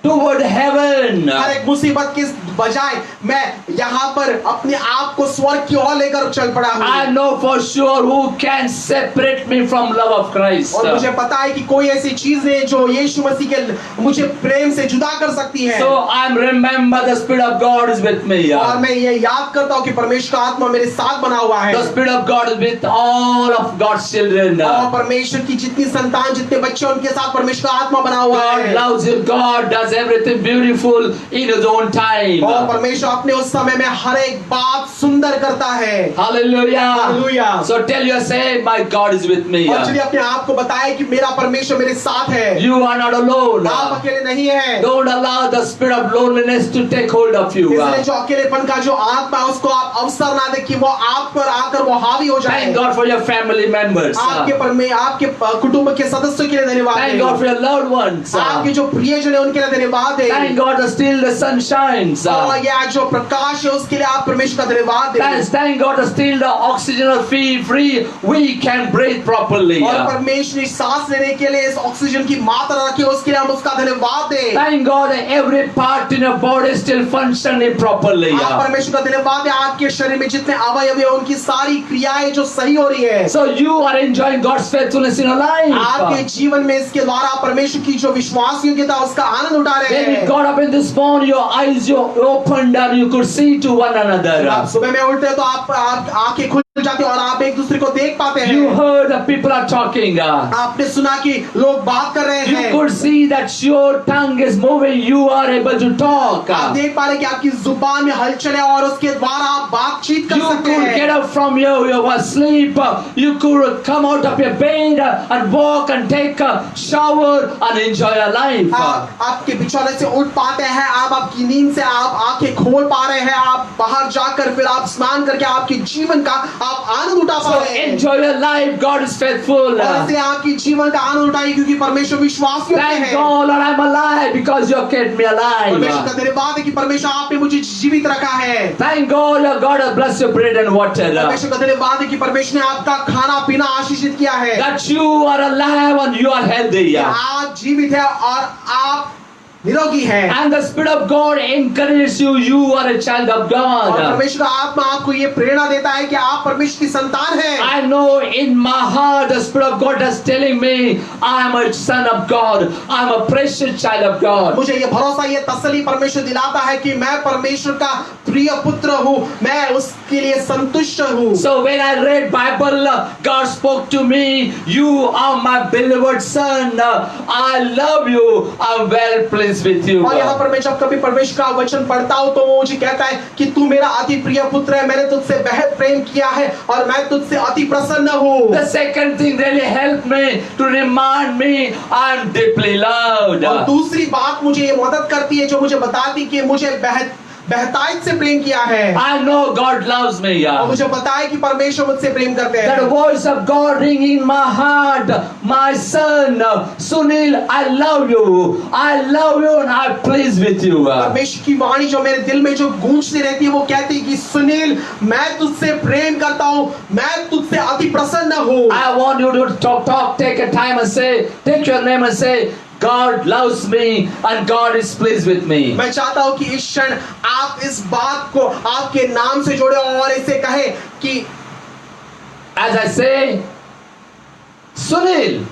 toward heaven. हर एक मुसीबत के बजाय मैं यहाँ पर अपने आप को स्वर्ग की ओर लेकर चल पड़ा हूँ। I know for sure who can separate me from love of Christ. और मुझे पता है कि कोई ऐसी चीज है जो यीशु मसीह के मुझे प्रेम से जुदा कर सकती है। So I'm remember the Spirit of God is with me. और मैं ये याद करता हूँ कि परमेश्वर का आत्मा मेरे साथ बना हुआ है। The Spirit of God is with all of God's children. और परमेश्वर की जितनी संतान, जितने बच्चे, उनके साथ परमेश्वर का आत्मा बना हुआ God है। loves you. God does everything beautiful in His own time. और परमेश्वर अपने उस समय में हर एक बात सुंदर करता है। Hallelujah. Hallelujah. So tell yourself, my God is with me. और चलिए अपने आप को बताएं कि मेरा परमेश्वर मेरे साथ है। You are not alone. आप अकेले नहीं हैं। Don't allow the spirit of loneliness to take hold of you. इसलिए जो अकेलेपन का जो आत्मा है उसको आप अवसर ना दें कि वो आप पर आकर वो हावी हो जाए। Thank God for your family members. आपके कुटुंब के सदस्यों के लिए धन्यवाद Thank है। God for your loved ones. आपके जो प्रियजन है उनके लिए धन्यवाद है। Thank God that still the sun shines. और ये आज जो प्रकाश है उसके लिए आप परमेश्वर का धन्यवाद दें। Thank God that still the oxygen is free. We can breathe properly. और परमेश्वर ने सांस लेने के लिए इस ऑक्सीजन की मात्रा रखी है उसके लिए हम उसका धन्यवाद दें। Thank God that every part in your body is still functioning properly. आप परमेश्वर का धन्यवाद है आपके शरीर में जितने अवयव है उनकी सारी क्रियाएं जो सही हो रही है। So you are enjoying God's faithfulness in your life. आपके जीवन में इसके द्वारा परमेश्वर की जो विश्वास योग्यता उसका आनंद उठा रहे When you हैं। got up in this morning, your eyes you opened and you could see to one another. आप सुबह में उठते हैं तो आप आंखें खुल जाती हैं और आप एक दूसरे को देख पाते हैं। You heard the people are talking. आपने सुना कि लोग बात कर रहे You हैं। could see that your tongue is moving. You are able to talk. आप देख पा रहे हैं कि आपकी जुबान में हलचल है और उसके द्वारा आप बातचीत कर You सकते could get हैं। up from you were asleep. You could come out of your bed and walk and take a shower and enjoy your life. आप आपके बिछौने से उठ पाते हैं। आप आपकी नींद से आप आंखें खोल पा रहे हैं। आप बाहर जाकर फिर आप स्नान करके आपके जीवन का आप आनंद उठा पा So रहे हैं। enjoy your life. God is faithful. और इसलिए आपकी जीवन का आनंद उठाइए क्योंकि परमेश्वर विश्वास योग्य Thank है। God, Lord, I'm alive because you kept me परमेश्वर का alive. धन्यवाद है कि परमेश्वर आपने मुझे जीवित रखा है। Thank God, Lord God has blessed your bread and water. परमेश्वर का धन्यवाद है कि परमेश्वर ने आपका खाना पीना आशीषित किया है। That you are alive and you are healthy. आप जीवित है और आप निरोगी है। And the Spirit of God encourages you. You are a child of और God. परमेश्वर का आत्मा आपको ये प्रेरणा देता है कि आप परमेश्वर की संतान हैं। I know in my heart the Spirit of God is telling me I am a son of God. I am a precious child of God. मुझे ये भरोसा, ये तसल्ली परमेश्वर दिलाता है कि मैं परमेश्वर का प्रिय पुत्र हूँ। मैं उसके लिए संतुष्ट हूँ। So when I read Bible, God spoke to me. You are my beloved son. I love you. I'm well pleased with you. और यहाँ पर मैं जब कभी परमेश्वर का वचन पढ़ता हूँ तो वो मुझे कहता है कि तू मेरा अति प्रिय पुत्र है। मैंने तुझसे बेहद प्रेम किया है और मैं तुझसे अति प्रसन्न हूँ। The second thing really helped me to remind me I'm deeply loved. और दूसरी बात मुझे ये मदद करती है जो मुझे बताती कि मुझे बेहतायत से प्रेम किया है। I know God loves me. और मुझे पता है कि परमेश्वर मुझसे प्रेम करते हैं। That voice of God ringing in my heart, my son Sunil, I love you. I love you and I'm pleased with you. परमेश्वर की वाणी जो मेरे दिल में जो गूंजती रहती है वो कहती है कि सुनील, मैं तुझसे प्रेम करता हूँ, मैं तुझसे अति प्रसन्न हूँ। I want you to talk, take a time and say, take your name and say, God loves me and God is pleased with me. मैं चाहता हूँ कि इस क्षण आप इस बात को आपके नाम से जोड़े और इसे कहे कि As I say, Sunil,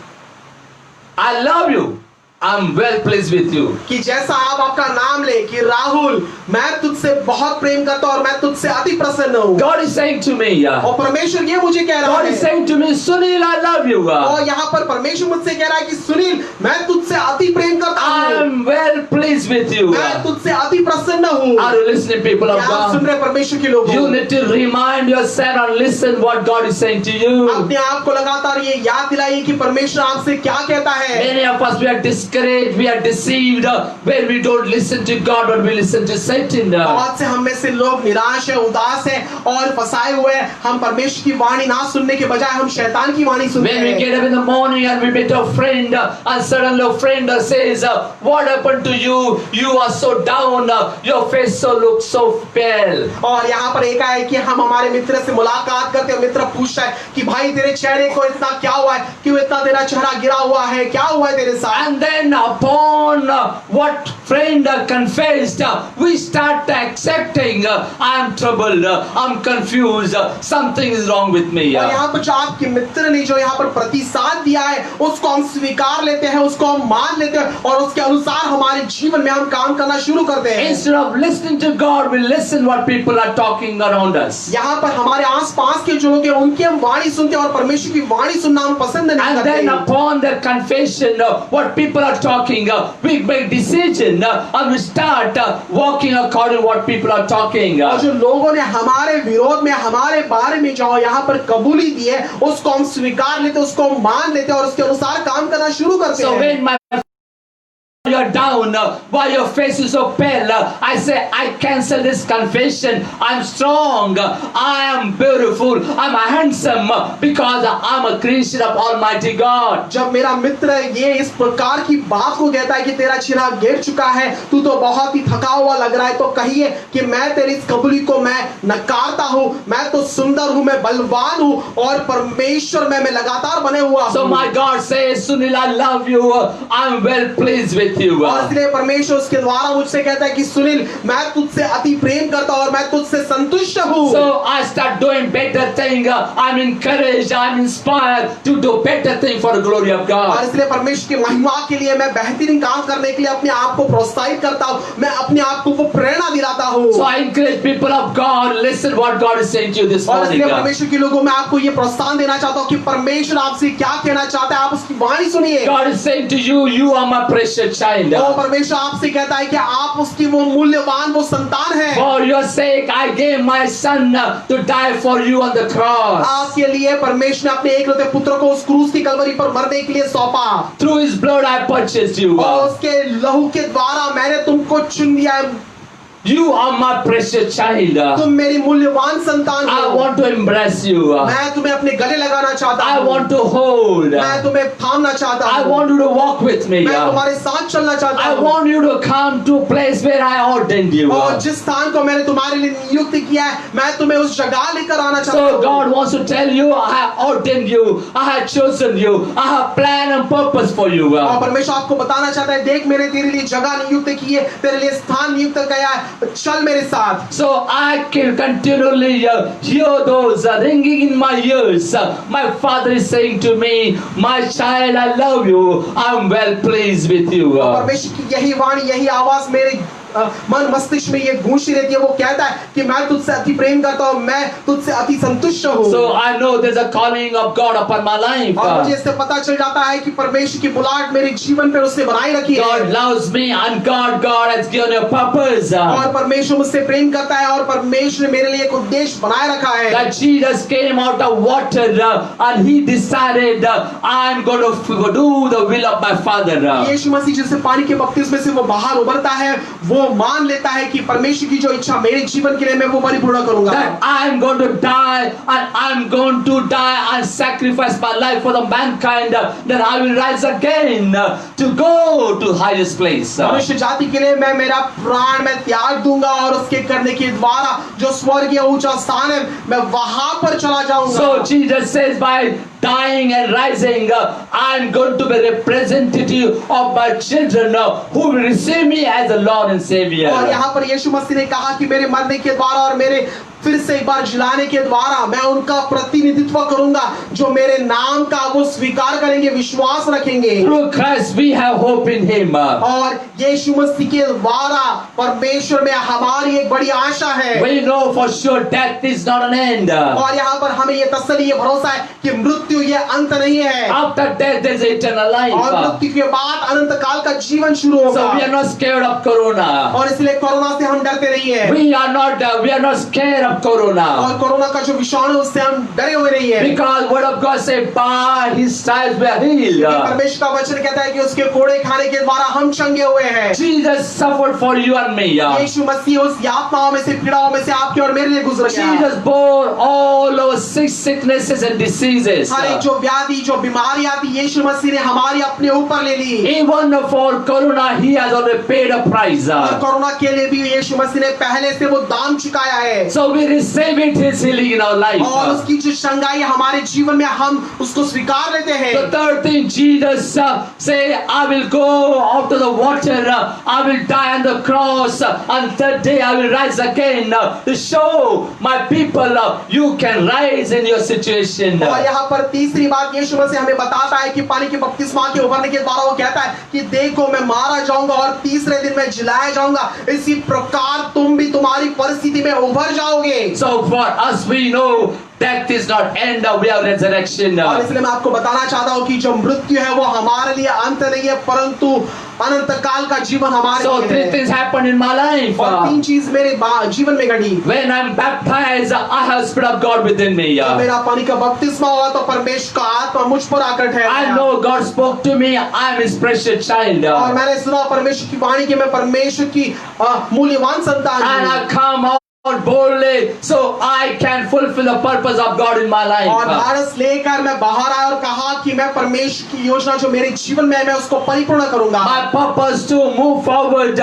I love you. I'm well pleased with you. कि जैसा आप आपका नाम ले कि राहुल, मैं तुझसे बहुत प्रेम करता हूँ और मैं तुझसे अति प्रसन्न हूँ। God is saying to me, और परमेश्वर ये मुझे कह रहा God है। is saying to me, Sunil, I love you. और यहाँ पर परमेश्वर मुझसे कह रहा है कि सुनील, मैं तुझसे अति प्रेम करता हूँ। I'm well pleased with you. मैं तुझसे अति प्रसन्न हूँ। Are you listening, people of क्या आप सुन God? रहे परमेश्वर के लोग? You need to remind yourself and listen what God is saying to you. अपने आप को लगातार ये याद दिलाइए कि परमेश्वर आपसे क्या कहता है। Many of us we are discouraged, we are deceived, when we don't listen to God, but we listen to Satan. बहुत से हम में से लोग निराश है, उदास है और फंसाए हुए हैं। हम परमेश्वर की वाणी ना सुनने के बजाय हम शैतान की वाणी सुनते When we हैं। get up in the morning and we meet a friend, and suddenly a friend says, what happened to you? You are so down, your face so looks so pale. और यहाँ पर एक है कि हम हमारे मित्र से मुलाकात करते हैं, मित्र पूछता है कि भाई तेरे चेहरे को इतना क्या हुआ है, क्यों इतना तेरा चेहरा गिरा हुआ है, क्या हुआ है तेरे साथ? And then upon what friend confessed, we start accepting, I am troubled, I'm confused, something is wrong with me. और यहाँ पर जो आपके मित्र ने जो यहाँ पर प्रतिसाद दिया है, उसको हम स्वीकार लेते हैं, उसको हम मान लेते हैं और उसके अनुसार हमारे जीवन में हम काम करना शुरू करते हैं। Instead of listening to God, we listen what people are talking around us. यहाँ पर हमारे आसपास के जो लोग हैं उनकी हम वाणी सुनते हैं और परमेश्वर की वाणी सुनना हम पसंद नहीं And then करते। upon their confession, what people are talking, we make decision and we start walking according to what people are talking. और जो लोगों ने हमारे विरोध में हमारे बारे में जो यहाँ पर कबूली दी है, उसको हम स्वीकार लेते, उसको हम मान लेते और उसके अनुसार काम करना शुरू करते So हैं। when my you're down, why your face is so pale, I say I cancel this confession. I'm strong, I am beautiful, I'm handsome because I'm a creation of Almighty God. जब मेरा मित्र ये इस प्रकार की बात को कहता है कि तेरा चेहरा गिर चुका है, तू तो बहुत ही थका हुआ लग रहा है, तो कहिए कि मैं तेरी इस कबूली को मैं नकारता हूँ, मैं तो सुंदर हूँ, मैं बलवान हूँ और परमेश्वर में मैं लगातार बने हुआ हूँ। So my God says, Sunil, I love you, I'm well pleased with you. और इसलिए परमेश्वर उसके द्वारा मुझसे कहता है कि सुनील, मैं तुझसे अति प्रेम करता हूँ और मैं तुझसे संतुष्ट हूँ। So I start doing better thing. I'm encouraged, I'm inspired to do better thing for the glory of और God. इसलिए परमेश्वर की महिमा के लिए मैं बेहतरीन काम करने के लिए अपने आप को प्रोत्साहित करता हूँ, मैं अपने आप को वो प्रेरणा दिलाता हूँ। So I encourage people of God, listen what God is saying to you this और morning. इसलिए परमेश्वर के लोगों में आपको ये प्रोत्साहन देना चाहता हूँ कि परमेश्वर आपसे क्या कहना चाहता है, आप उसकी वाणी सुनिए। God is saying to you, you are my precious child. और परमेश्वर आपसे कहता है कि आप उसकी वो मूल्यवान वो संतान है। For your sake, I gave my son to die for you on the cross. आपके लिए परमेश्वर ने अपने एकलौते पुत्र को उस क्रूस की कलवरी पर मरने के लिए सौंपा। Through his blood I purchased you. और उसके लहू के द्वारा मैंने तुमको चुन लिया है। You are my precious child. तुम मेरी मूल्यवान संतान I हो। want to embrace you. मैं तुम्हें अपने गले लगाना चाहता I हूँ। want to hold. मैं तुम्हें थामना चाहता I हूँ। want you to walk with me. मैं तुम्हारे साथ चलना चाहता I हूँ। want you to come to a place where I ordained you. और जिस स्थान को मैंने तुम्हारे लिए नियुक्त किया है, मैं तुम्हें उस जगह लेकर आना चाहता So हूँ। God wants to tell you, I have ordained you, I have chosen you, I have plan and purpose for you. और परमेश्वर आपको बताना चाहता है, देख मैंने तेरे लिए जगह नियुक्त की है, तेरे लिए स्थान नियुक्त किया है, चल मेरे साथ। So I can continually hear those ringing in my ears. My Father is saying to me, my child, I love you, I'm well pleased with you. परमेश्वर की यही वाणी, यही आवाज मेरे मन मस्तिष्क में ये गूंजती रहती है। वो कहता है कि मैं तुझसे अति प्रेम करता हूँ, मैं तुझसे अति संतुष्ट हूँ। So I know there's a calling of God upon my life. और मुझे इससे पता चल जाता है कि परमेश्वर की बुलाहट मेरे जीवन पे उसने बनाई रखी है। God loves me and God has given a purpose. और परमेश्वर मुझसे प्रेम करता है और परमेश्वर ने मेरे लिए एक उद्देश्य बनाए रखा है। That Jesus came out of water and he decided I'm going to do the will of my Father. यीशु मसीह जिससे पानी के बपतिस्मे से वो बाहर उभरता है, वो मान लेता है कि परमेश्वर की जो इच्छा मेरे जीवन के लिए मैं वो परिपूर्ण करूंगा। That I'm going to die and I'm going to die and sacrifice my life for the mankind. Then I will rise again to go to highest place. मनुष्य जाति के लिए मैं मेरा प्राण मैं त्याग दूंगा और उसके करने के द्वारा जो स्वर्गीय ऊंचा स्थान है मैं वहां पर चला जाऊंगा। So Jesus says by dying and rising, I'm going to be representative of my children who will receive me as a Lord and Savior. और यहाँ पर यीशु मसीह ने कहा कि मेरे मरने के द्वारा और मेरे फिर से एक बार जिलाने के द्वारा मैं उनका प्रतिनिधित्व करूंगा जो मेरे नाम का वो स्वीकार करेंगे, विश्वास रखेंगे। Through Christ we have hope in Him. और यीशु मसीह के द्वारा परमेश्वर में हमारी एक बड़ी आशा है। We know for sure death is not an end. और यहाँ पर हमें ये तसल्ली ये भरोसा है कि मृत्यु ये अंत नहीं है। After death there is eternal और life. मृत्यु के बाद अनंत काल का जीवन शुरू होगा। So we are not scared of Corona. और इसलिए कोरोना से हम डरते नहीं है। We are not scared of corona. और कोरोना का जो विषाणु उससे हम डरे हुए नहीं है, Because word of God says, by his stripes we are healed. परमेश्वर का वचन कहता है कि उसके कोड़े खाने के द्वारा हम चंगे हुए हैं। Jesus suffered for you and me. यीशु मसीह उस यातनाओं में से, पीड़ाओं में से आपके और मेरे लिए गुजर गया। Jesus bore all our sicknesses and diseases. हर एक जो व्याधि, जो बीमारियां थी, यीशु मसीह ने हमारी अपने ऊपर ले ली। Even for corona, he has already paid a price. और कोरोना के लिए भी यीशु मसीह ने पहले से वो दाम चुकाया है। So we receive it, his healing in our life. और उसकी जो चंगाई हमारे जीवन में, हम उसको स्वीकार लेते हैं। The third thing, Jesus say, I will go out to the water, I will die on the cross, and third day I will rise again to show my people you can rise in your situation. और यहाँ पर तीसरी बात यीशु मसीह हमें बताता है कि पानी के बपतिस्मा के उभरने के द्वारा वो कहता है कि देखो मैं मारा जाऊंगा और तीसरे दिन मैं जिलाया जाऊंगा, इसी प्रकार तुम भी तुम्हारी परिस्थिति में उभर जाओगे। So for us we know death is not end, we have resurrection. और इसलिए मैं आपको बताना चाहता हूँ कि जो मृत्यु है वो हमारे लिए अंत नहीं है, परंतु अनंत काल का जीवन हमारे So लिए three है। things happened in my life. और तीन चीज मेरे जीवन में घटी। When I'm baptized, I have Spirit of God within me. जब मेरा पानी का बपतिस्मा हुआ तो परमेश्वर का आत्मा मुझ पर आकर ठहरा। I know God spoke to me. I am His precious child. और मैंने सुना परमेश्वर की वाणी कि मैं परमेश्वर की मूल्यवान संतान And हूँ। I come out boldly so I can fulfill the purpose of God in my life. और भारत लेकर मैं बाहर आया और कहा कि मैं परमेश्वर की योजना जो मेरे जीवन में है मैं उसको परिपूर्ण करूंगा। My purpose to move forward,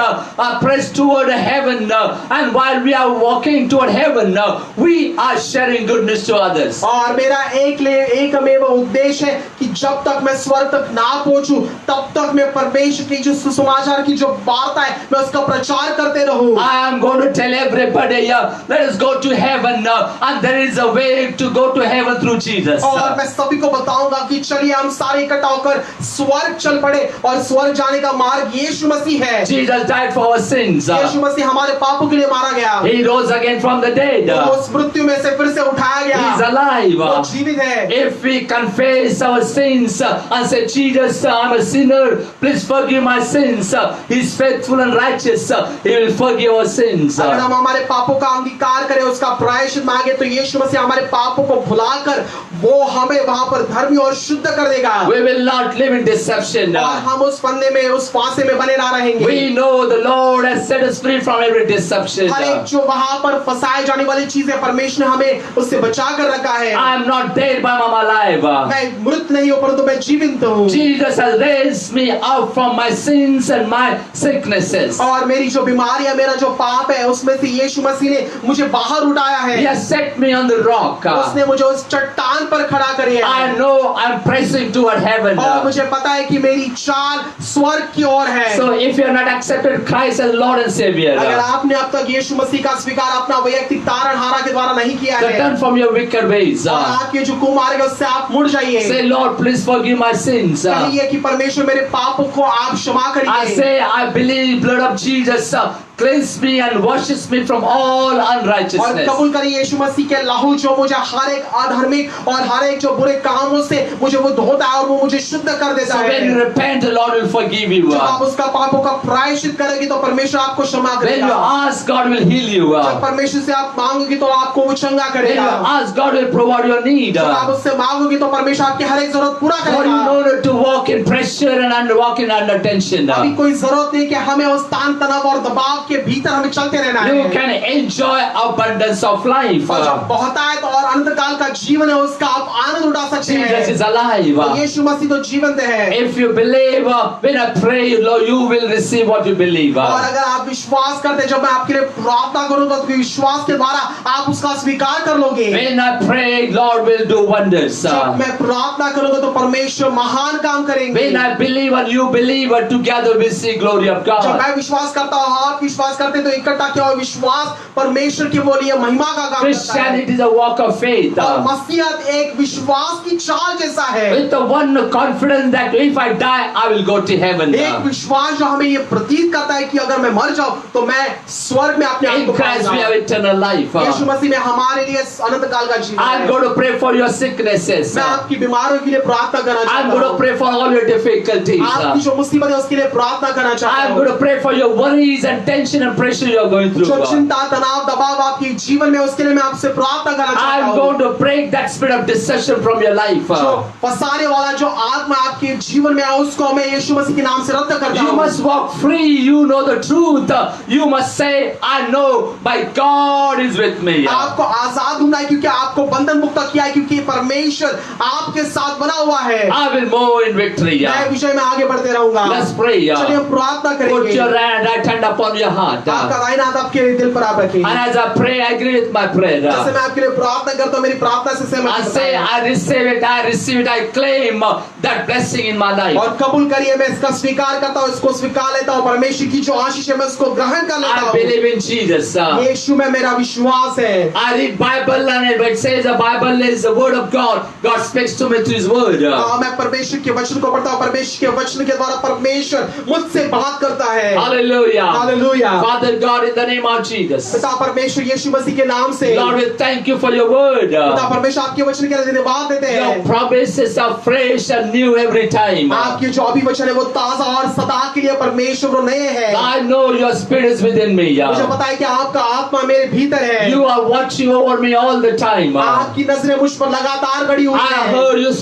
press toward heaven, and while we are walking toward heaven, we are sharing goodness to others. और मेरा एकमेव उद्देश्य है कि जब तक मैं स्वर्ग तक ना पहुंचूं तब तक मैं परमेश्वर की जो सुसमाचार की जो वार्ता है मैं उसका प्रचार करते रहूं। I am going to tell everybody, let us go to heaven, and there is a way to go to heaven through Jesus. और मैं सभी को बताऊंगा कि चलिए हम सारे इकट्ठा होकर स्वर्ग चल पड़े और स्वर्ग जाने का मार्ग यीशु मसीह है। Jesus died for our sins. यीशु मसीह हमारे पापों के लिए मारा गया। He rose again from the dead. वो उस मृत्यु में से फिर से उठाया He is गया। alive. वो जीवित है। If we confess our sins and say, Jesus, I'm a sinner, please forgive my sins, He is faithful and righteous, He will forgive our sins. अगर हम हमारे पापों का अंगीकार करें, उसका प्रायश्चित मांगे, तो यीशु मसीह हमारे पापों को भुलाकर वो हमें वहां पर धर्मी और शुद्ध कर देगा। We will not live in deception. और हम उस फंदे में, उस फांसे में बने ना रहेंगे। We know the Lord has set us free from every deception. हर एक जो वहां पर फंसाए जाने वाली चीजें परमेश्वर ने हमें उससे बचा कर रखा है। I am not dead, but I am alive. मैं मृत नहीं हूँ परंतु मैं जीवित हूँ। Jesus has raised me up from my sins and my sicknesses. और मेरी जो बीमारी है, मेरा जो पाप है, उसमें से यीशु मसीह ने मुझे बाहर उठाया है। He has set me on the rock. उसने मुझे उस चट्टान पर खड़ा कर दिया है। I know I'm pressing toward heaven. और मुझे पता है कि मेरी चाल स्वर्ग की ओर है। So if you have not accepted Christ as Lord and Savior, अगर आपने अब तक यीशु मसीह का स्वीकार अपना वैयक्तिक तारणहारा के द्वारा नहीं किया so है, turn from your wicked ways. और आपके जो कुमार्ग है उससे आप मुड़ जाइए। Say, Lord, please forgive my sins. कहिए कि परमेश्वर मेरे पापों को आप क्षमा I करिए। say, I believe blood of Jesus cleanse me and washes me from all और unrighteousness. कबूल करिए यीशु मसीह के लहू जो मुझे हर एक अधार्मिक और हर एक जो बुरे कामों से मुझे वो धोता है और वो मुझे शुद्ध कर देता So when you है। repent, the Lord will forgive you. जब आप उसका पापों का प्रायश्चित करेंगे तो परमेश्वर आपको क्षमा When you करेगा। ask, God will heal you. जब परमेश्वर से आप मांगोगे तो आपको वो चंगा When you करेगा। ask, God will provide your need. जब आप उससे मांगोगे तो परमेश्वर आपकी हर एक जरूरत पूरा For you करेगा। no need to walk in pressure and walk in under tension. अभी कोई जरूरत नहीं कि हमें उस तान तनाव और दबाव के भीतर हमें चलते रहना You है। can enjoy abundance of life. और जब बहुतायत और अनंत काल का जीवन है उसका आप आनंद उठा सकते Jesus हैं। is alive. यीशु मसीह तो जीवंत है। If you believe, when I pray, Lord, you will receive what you believe. और अगर आप विश्वास करते हैं, जब मैं आपके लिए प्रार्थना करूं तो विश्वास के द्वारा आप उसका स्वीकार कर लोगे। When I pray, Lord will do wonders. जब मैं प्रार्थना करूंगा तो परमेश्वर महान काम करेंगे। When I believe and you believe, together we see glory of जब God. मैं विश्वास करता हूँ, आप विश्वास करते हैं, तो इकट्ठा क्या हो, विश्वास परमेश्वर के बोलिए महिमा का काम करता है। Christianity is a walk of faith. और मसीहत एक विश्वास की चाल जैसा है, With the one confidence that if I die, I will go to heaven. एक विश्वास जो हमें ये प्रतीत करता है कि अगर मैं मर जाऊं तो मैं स्वर्ग में अपने आप In को Christ we have पाऊंगा। eternal life. यीशु मसीह में हमारे लिए अनंत काल का जीवन I'm है। going to pray for your sicknesses. मैं आपकी बीमारियों के लिए प्रार्थना करना I'm चाहता going to हूँ। pray for all your difficulties. आपकी जो मुसीबत है उसके लिए प्रार्थना करना चाहता I'm हूँ। going to pray for your worries and tension and pressure you're going through. जो चिंता तनाव दबाव आपके जीवन में उसके लिए मैं आपसे प्रार्थना करना चाहता I'm हूँ। going to break that spirit of deception from your life. जो फंसाने वाला जो आत्मा आपके जीवन में है उसको मैं यीशु मसीह के नाम से रद्द करता You हूँ। must walk free. You know the truth. You must say, I know my God is with me. आपको आजाद होना है क्योंकि आपको बंधन मुक्त किया है, क्योंकि परमेश्वर आपके साथ बना हुआ है। I will move in victory. मैं विजय में आगे बढ़ते रहूंगा। Let's pray. चलिए हम प्रार्थना Put करेंगे। your right hand upon your heart. आपका दाहिना हाथ आपके दिल पर आप रखिए। And as I pray, I agree with my prayer. जैसे मैं आपके लिए प्रार्थना करता हूँ, मेरी प्रार्थना से सहमत I होता say, है। I receive it, I claim that blessing in my life. और कबूल करिए, मैं इसका स्वीकार करता हूँ, इसको स्वीकार लेता हूँ। परमेश्वर की जो आशीष है मैं उसको ग्रहण कर लेता I हूँ। believe in Jesus. यीशु में मेरा विश्वास है। I read Bible and it says the Bible is the word of God. God speaks to me through His word. मैं परमेश्वर के वचन को पढ़ता हूँ, परमेश्वर के वचन के द्वारा परमेश्वर मुझसे बात करता है। Hallelujah. Hallelujah. Father God, in the name of Jesus. पिता परमेश्वर यीशु मसीह के नाम से Lord, we thank you for your word. पिता परमेश्वर आपके वचन के लिए धन्यवाद देते Your हैं। promises are fresh and new every time. आपके जो अभी वचन है वो ताजा और सदा के लिए परमेश्वर वो नए हैं। I know your spirit is within me. मुझे पता है कि आपका आत्मा मेरे भीतर है। You are watching over me all the time. आपकी नजरें मुझ पर लगातार गड़ी हुई I हैं। heard you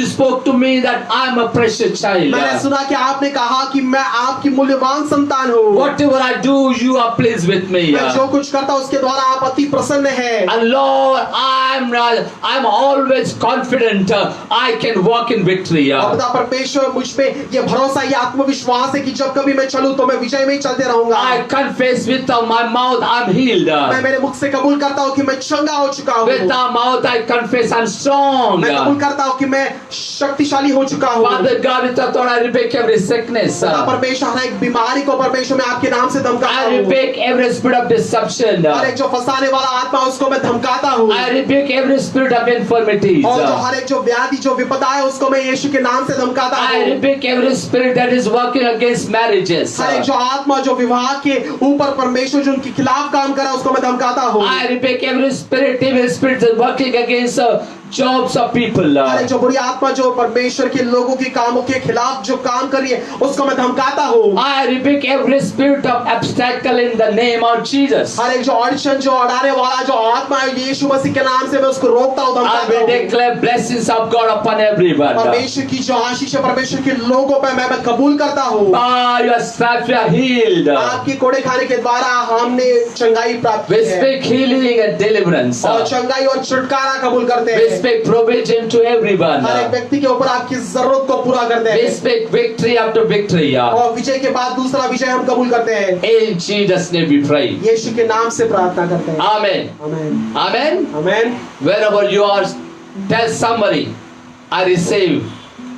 spoke to me that I am a precious child. मैंने सुना कि आपने कहा कि मैं आपकी मूल्यवान संतान हूँ। Whatever I do, you are pleased with me. मैं जो कुछ करता हूँ उसके द्वारा आप अति प्रसन्न हैं। And Lord, I'm always confident I can walk in victory. और पिता परमेश्वर मुझ पे ये भरोसा ये आत्मविश्वास है कि जब कभी मैं चलूं तो मैं विजय में ही चलते रहूंगा। I confess with my mouth I'm healed. मैं मेरे मुख से कबूल करता हूँ कि मैं चंगा हो चुका हूँ। With my mouth I confess I'm strong. मैं कबूल करता हूँ कि मैं शक्तिशाली हो चुका हूँ। Father God, with the thought I rebuke every sickness. पिता परमेश्वर हर एक बीमारी को परमेश्वर मैं आपके नाम से धमकाता I हूँ। rebuke every spirit of deception. हर एक जो फंसाने वाला आत्मा उसको मैं धमकाता हूँ। I rebuke every spirit of infirmities. और जो हर एक जो व्याधि जो विपदा है उसको मैं यीशु के नाम से धमकाता I हूँ। rebuke every spirit that is working against marriages. हर एक जो आत्मा जो विवाह के ऊपर परमेश्वर जो उनके खिलाफ काम कर रहा है उसको मैं धमकाता हूँ। I rebuke every spirit, evil spirit that is working against jobs of people. हर एक जो बुरी आत्मा जो परमेश्वर के लोगों के कामों के खिलाफ जो काम कर रही है उसको मैं धमकाता हूँ। I rebuke every spirit of obstacle in the name of Jesus. हर एक जो अड़चन जो अड़ाने वाला जो आत्मा है यीशु मसीह के नाम से मैं उसको रोकता हूँ, I धमकाता will हूँ। declare blessings of God upon everyone. परमेश्वर की जो आशीष है परमेश्वर के लोगों पे मैं कबूल करता हूँ। By your stripes we are healed. आपकी कोड़े खाने के द्वारा हमने चंगाई प्राप्त We की है speak healing and deliverance. और चंगाई और छुटकारा कबूल करते We हैं। speak provision to everyone. हर एक व्यक्ति के ऊपर आपकी जरूरत को पूरा करते We हैं speak victory after victory. और विजय के बाद दूसरा विजय हम कबूल करते हैं। In Jesus' name we pray. यीशु के नाम से प्रार्थना करते हैं। Amen. आमीन Amen. आमीन। Wherever you are, tell somebody, I receive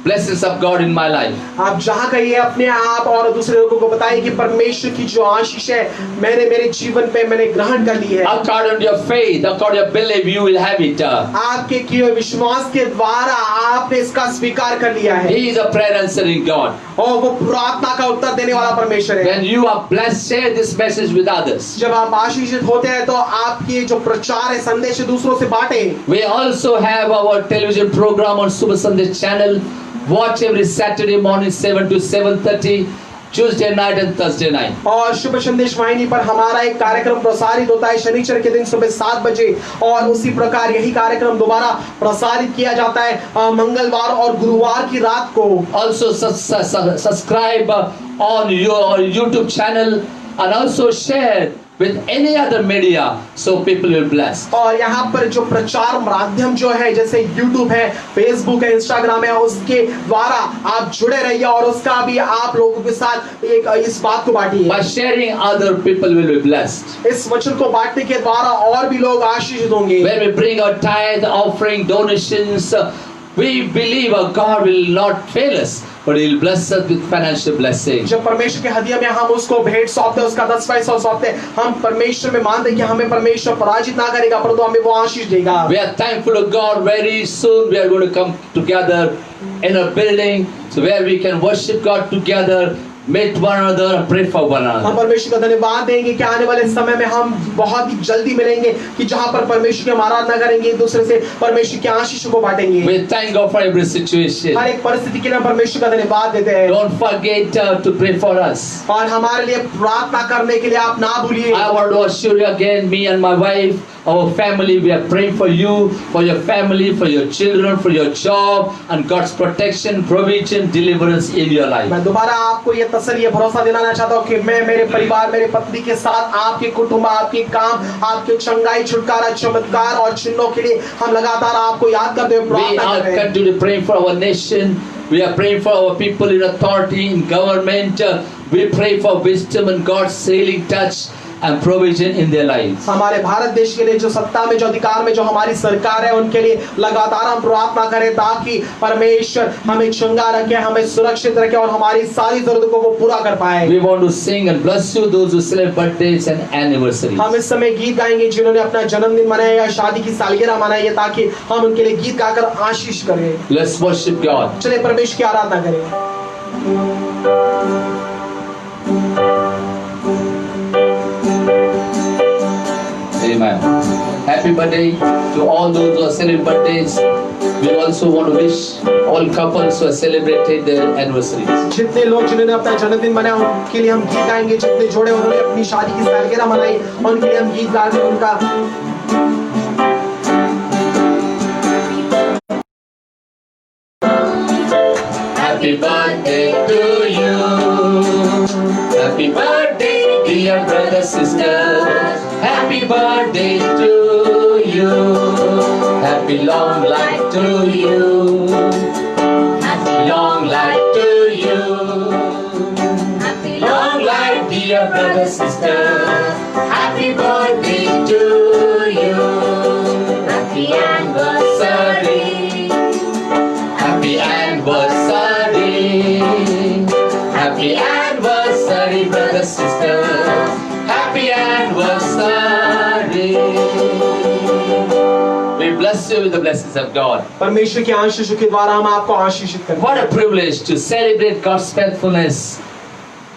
blessings of God in my life. आप जहाँ कहिए अपने आप और दूसरे लोगों को बताइए कि परमेश्वर की जो आशीष है मैंने मेरे जीवन पे मैंने ग्रहण कर ली है। According to your faith, according to your belief, you will have it. आपके किए हुए विश्वास के द्वारा आपने इसका स्वीकार कर लिया है He is a prayer answering God. और वो प्रार्थना का उत्तर देने वाला परमेश्वर है। When you are blessed, share this message with others. जब आप आशीषित होते हैं तो आपकी जो प्रचार है संदेश है दूसरों से बांटें। We also have our television program on Subha Sandesh channel. Watch every Saturday morning 7 to 7:30, Tuesday night and Thursday night. और शुभ संदेश वाहिनी पर हमारा एक कार्यक्रम प्रसारित होता है शनिचर के दिन सुबह 7 बजे और उसी प्रकार यही कार्यक्रम दोबारा प्रसारित किया जाता है मंगलवार और गुरुवार की रात को। Also subscribe on your YouTube channel and also share with any other media so people will bless. और यहाँ पर जो प्रचार माध्यम जो है जैसे YouTube है, Facebook है, Instagram है उसके द्वारा आप जुड़े रहिए और उसका भी आप लोगों के साथ एक इस बात को बांटिए। By sharing, other people will be blessed. इस वचन को बांटने के द्वारा और भी लोग आशीषित होंगे। When we bring our tithe, offering, donations, we believe our God will not fail us. but He'll bless us with financial blessing. जब परमेश्वर के हदिया में हम उसको भेंट सौंपते हैं, उसका 10 सौंपते हैं, हम परमेश्वर में मानते हैं कि हमें परमेश्वर पराजित ना करेगा, परंतु हमें वो आशीष देगा। We are thankful to God. Very soon we are going to come together in a building, so where we can worship God together, meet one another and pray for one हम another. परमेश्वर का धन्यवाद देंगे कि आने वाले समय में हम बहुत ही जल्दी मिलेंगे कि जहाँ पर परमेश्वर की हम आराधना करेंगे, एक दूसरे से परमेश्वर के आशीष को बांटेंगे। We thank God for every situation. हर एक परिस्थिति के लिए हम परमेश्वर का धन्यवाद देते हैं। Don't forget to pray for us. और हमारे लिए प्रार्थना करने के लिए आप ना भूलिए। I want to assure you again, me and my wife, our family, we are praying for you, for your family, for your children, for your job, and God's protection, provision, deliverance in your life. मैं दोबारा आपको ये तसल्ली, भरोसा दिलाना चाहता हूँ कि मैं, मेरे परिवार, मेरे पत्नी के साथ आपके कुटुंब, आपके काम, आपके चंगाई, छुटकारा, चमत्कार और चिन्हों के लिए हम लगातार आपको याद करते हुए We प्रार्थना are कर रहे हैं। continue praying for our nation. We are praying for our people in authority, in government. We pray for wisdom and God's healing touch and provision in their lives. हमारे भारत देश के लिए जो सत्ता में, जो अधिकार में, जो हमारी सरकार है, उनके लिए लगातार हम प्रार्थना करें ताकि परमेश्वर हमें चंगा रखे, हमें सुरक्षित रखे और हमारी सारी जरूरतों को वो पूरा कर पाए। We want to sing and bless you those who celebrate birthdays and anniversaries. हम इस समय गीत गाएंगे जिन्होंने अपना जन्मदिन मनाया या शादी की सालगिरह मनाई है, ताकि हम उनके लिए गीत गाकर आशीष करें। Let's worship God. चलिए परमेश्वर की आराधना करें। Amen. Happy birthday to all those who are celebrating birthdays. We also want to wish all couples who have celebrated their anniversaries. जितने लोग जिन्होंने अपना जन्मदिन मनाया उनके लिए हम गीत गाएंगे, जितने जोड़े उन्होंने अपनी शादी की सालगिरह मनाई उनके लिए हम गीत गाएंगे। उनका Happy birthday to you. Happy birthday, dear brother, sister. Happy birthday to you. Happy long life to you. Happy long life to you. Happy long life, dear brother, sister. Happy birthday to you. Happy anniversary. Happy anniversary. Happy anniversary, brother, sister. Happy anniversary. We bless you with the blessings of God. परमेश्वर के आशीषों के द्वारा हम आपको आशीषित करते हैं। What a privilege to celebrate God's faithfulness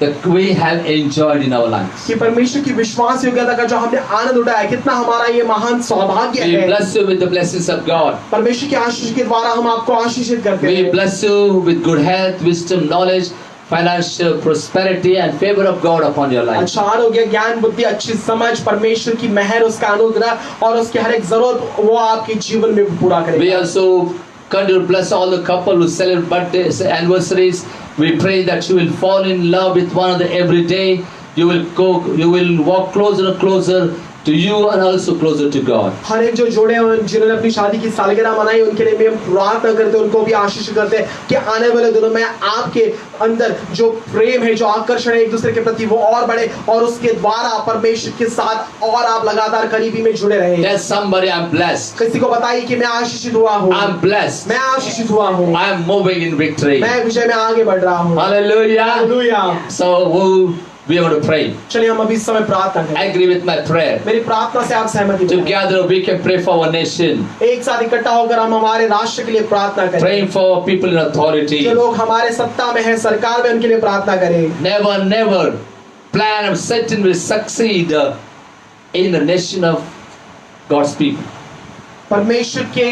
that we have enjoyed in our lives. कि परमेश्वर की विश्वास योग्यता का जो हमने आनंद उठाया, कितना हमारा ये महान सौभाग्य We है। bless you with the blessings of God. परमेश्वर के आशीष के द्वारा हम आपको आशीषित करते We हैं। bless you with good health, wisdom, knowledge, financial prosperity and favor of God upon your life. अच्छा आरोग्य, ज्ञान, बुद्धि, अच्छी समझ, परमेश्वर की मेहर, उसका अनुग्रह और उसके हर एक जरूरत वो आपके जीवन में पूरा We करेगा। also continue to bless all the couple who celebrate birthdays, anniversaries. We pray that you will fall in love with one another every day. You will walk closer and closer to you and also closer to God. हर एक जो जोड़े हैं जिन्होंने अपनी शादी की सालगिरह मनाई उनके लिए भी हम प्रार्थना करते हैं, उनको भी आशीष करते हैं कि आने वाले दिनों में आपके अंदर जो प्रेम है, जो आकर्षण है एक दूसरे के प्रति वो और बढ़े और उसके द्वारा परमेश्वर के साथ और आप लगातार करीबी में जुड़े रहे। Tell somebody I'm blessed. किसी को बताइए कि मैं आशीषित हुआ हूँ, I'm blessed. मैं आशीषित हुआ हूँ, I'm moving in victory. मैं विजय में आगे बढ़ रहा हूँ। Hallelujah. Hallelujah. So we are going to pray. चलिए हम अभी इस समय प्रार्थना करें। Agree with my prayer. मेरी प्रार्थना से आप सहमति दीजिए। Together we can pray for our nation. एक साथ इकट्ठा होकर हम हमारे राष्ट्र के लिए प्रार्थना करें। Praying for people in authority. जो लोग हमारे सत्ता में हैं, सरकार में, उनके लिए प्रार्थना करें। Never plan of Satan will succeed in the nation of God's people. परमेश्वर के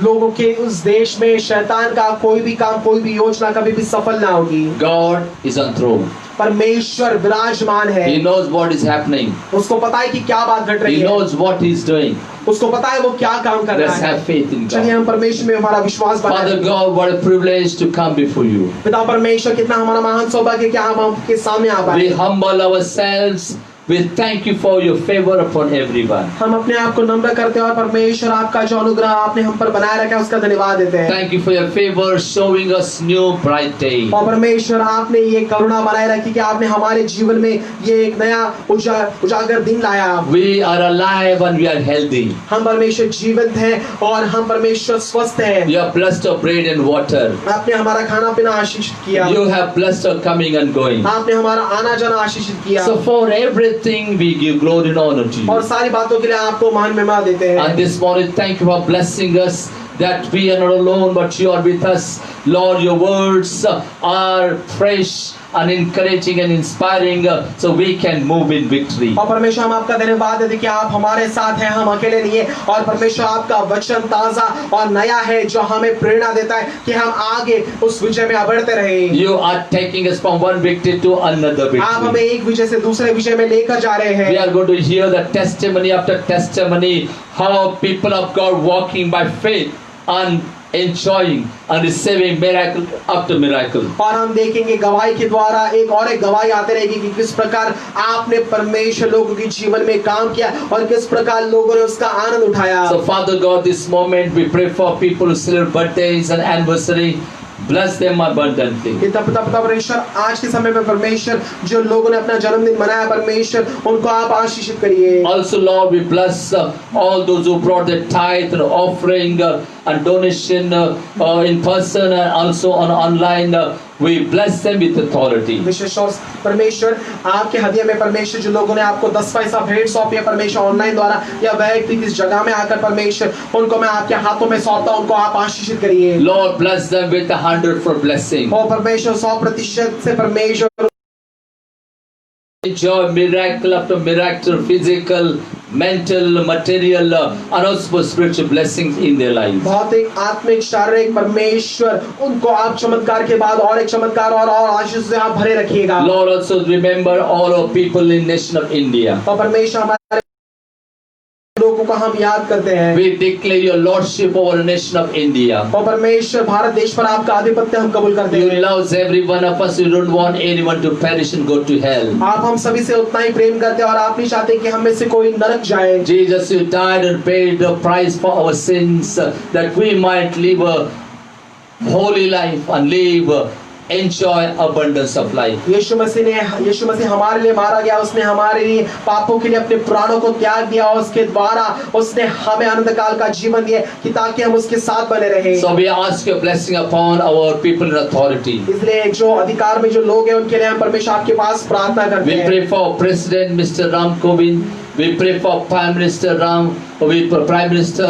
लोगों के उस देश में शैतान का कोई भी काम, कोई भी योजना कभी भी सफल ना होगी। God is on throne. परमेश्वर विराजमान है। He knows what is happening. उसको पता है कि क्या बात घट रही He है। knows what he is doing. उसको पता है वो क्या काम कर रहा Let's है। have faith in चलिए God. हम परमेश्वर में हमारा विश्वास Father बनाएं। God, what a privilege to come before you. पिता परमेश्वर, कितना हमारा महान सौभाग्य कि हम आपके सामने आ We पाए। humble ourselves We thank you for your favor upon everyone. हम अपने आप को नम्र करते हैं और परमेश्वर आपका जो अनुग्रह आपने हम पर बनाए रखा है उसका धन्यवाद देते हैं। Thank you for your favor showing us new bright day. और परमेश्वर आपने ये करुणा बनाए रखी कि आपने हमारे जीवन में ये एक नया उजागर दिन लाया। We are alive and we are healthy. हम परमेश्वर जीवित हैं और हम परमेश्वर स्वस्थ हैं। You have blessed our bread and water. आपने हमारा खाना पीना आशीषित किया। You have blessed our coming and going. आपने हमारा आना जाना आशीषित किया। So for everything we give glory and honor to और you. सारी बातों के लिए आपको मान महिमा देते हैं। And this morning, thank you for blessing us, that we are not alone, but you are with us. Lord, your words are fresh and encouraging and inspiring, so we can move in victory. और परमेश्वर हम आपका धन्यवाद देते कि आप हमारे साथ हैं, हम अकेले नहीं हैं। और परमेश्वर आपका वचन ताजा और नया है जो हमें प्रेरणा देता है कि हम आगे उस विजय में बढ़ते रहें। You are taking us from one victory to another आप हमें victory. एक विजय से दूसरे विजय में लेकर जा रहे We हैं। are going to hear the testimony after testimony, how people of God walking by faith and enjoying and receiving miracle after miracle. और हम देखेंगे गवाही के द्वारा एक और एक गवाही आते रहेगी कि किस प्रकार आपने परमेश्वर लोगों के जीवन में काम किया और किस प्रकार लोगों ने उसका आनंद उठाया। So Father God, this moment we pray for people who celebrate birthdays and anniversary. Bless them abundantly. पिता परमेश्वर आज के समय में परमेश्वर जो लोगों ने अपना जन्मदिन मनाया परमेश्वर उनको आप आशीषित करिए। Also, Lord, we bless all those who brought their tithe and offering and donation in person and also on online. We bless them with authority. विशेष और परमेश्वर आपके हदिया में परमेश्वर जो लोगों ने आपको 10 पैसा भेंट सौंपी है परमेश्वर ऑनलाइन द्वारा या वैयक्तिक इस जगह में आकर परमेश्वर उनको मैं आपके हाथों में सौंपता हूं, उनको आप आशीषित करिए। Lord, bless them with 100 for blessing. और परमेश्वर 100% से परमेश्वर Enjoy miracle after miracle, physical, mental, material, and also spiritual blessings in their lives. भौतिक आत्मिक शारीरिक परमेश्वर उनको आप चमत्कार के बाद और एक चमत्कार और आशीष से आप भरे रखिएगा। Lord, also remember all our people in nation of India. और परमेश्वर हमारे लोगों को हम याद करते हैं। We declare your lordship over the nation of India. और परमेश्वर भारत देश पर आपका आधिपत्य हम कबूल करते You हैं। love every one of us. You don't want anyone to perish and go to hell. आप हम सभी से उतना ही प्रेम करते हैं और आप नहीं चाहते कि हम में से कोई नरक जाए। Jesus, you died and paid the price for our sins that we might live a holy life and enjoy abundance of life. यीशु मसीह हमारे लिए मारा गया, उसने हमारे लिए पापों के लिए अपने प्राणों को त्याग दिया और उसके द्वारा उसने हमें अनंत काल का जीवन दिया कि ताकि हम उसके साथ बने रहें। So we ask your blessing upon our people in authority. इसलिए जो अधिकार में जो लोग हैं उनके लिए हम परमेश्वर आपके पास प्रार्थना करते We हैं। pray for President Mr. Ram Kovind. We pray for Prime Minister Prime Minister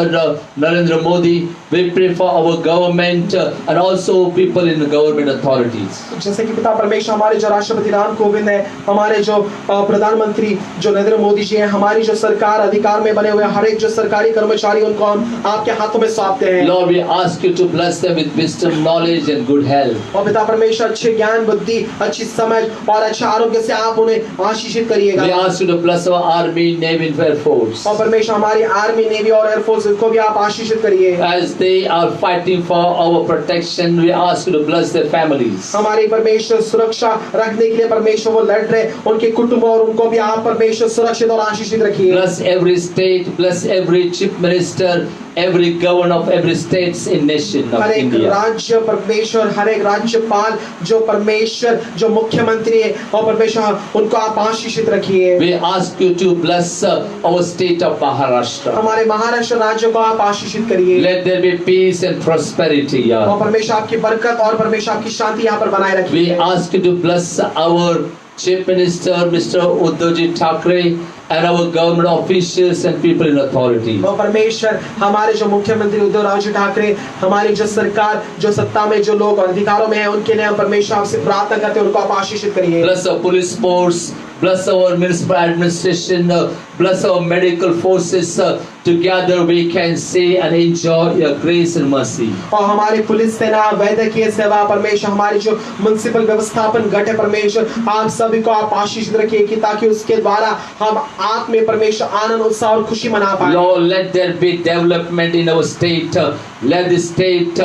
Narendra Modi. We pray for our government and also people in the government authorities. जैसे कि पिता परमेश्वर हमारे जो राष्ट्रपति राम कोविंद है, हमारे जो प्रधानमंत्री जो नरेंद्र मोदी जी हैं, हमारी जो सरकार अधिकार में बने हुए हर एक जो सरकारी कर्मचारी उनको हम आपके हाथों में सौंपते हैं। Lord, we ask you to bless them with wisdom, knowledge and good health. और पिता परमेश्वर अच्छे ज्ञान बुद्धि अच्छी समझ और अच्छे आरोग्य से आप उन्हें आशीषित करिएगा। We ask you to bless our army, navy and air force. और परमेश्वर हमारी आर्मी नेवी और एयरफोर्स को भी आप आशीषित करिए। As they are fighting for our protection, we ask you to bless their families. हमारी परमेश्वर सुरक्षा रखने के लिए परमेश्वर वो लड़ रहे, उनके कुटुंब और उनको भी आप परमेश्वर सुरक्षित और आशीषित रखिए। Bless every state, bless every chief minister, every governor of every states in nation of हर एक India. राज्य परमेश्वर हर एक राज्यपाल जो परमेश्वर जो मुख्यमंत्री है और परमेश्वर उनको आप आशीषित रखिए। We ask you to bless our state of Maharashtra. हमारे महाराष्ट्र राज्य को आप आशीषित करिए। Let there be peace and prosperity. और परमेश्वर आपकी बरकत और परमेश्वर आपकी शांति यहाँ पर बनाए We रखिए। ask you to bless our Chief Minister Mr. Uddhavji Thackeray and our government officials and people in authority. और परमेश्वर हमारे जो मुख्यमंत्री उद्धव राव जी ठाकरे हमारी जो सरकार जो सत्ता में जो लोग अधिकारों में हैं उनके लिए हम परमेश्वर आपसे प्रार्थना करते हैं, उनको आप आशीषित करिए। Bless our police force, bless our municipal administration, bless our medical forces. Together we can see and enjoy your grace and mercy. और हमारी पुलिस सेना वैद्यकीय सेवा परमेश्वर हमारी जो म्युनिसिपल व्यवस्थापन गठ है परमेश्वर आप सभी को आप आशीषित रखिए कि ताकि उसके द्वारा हम आप में परमेश्वर आनंद उत्साह और खुशी मना पाए। Lord, let there be development in our state. Let the state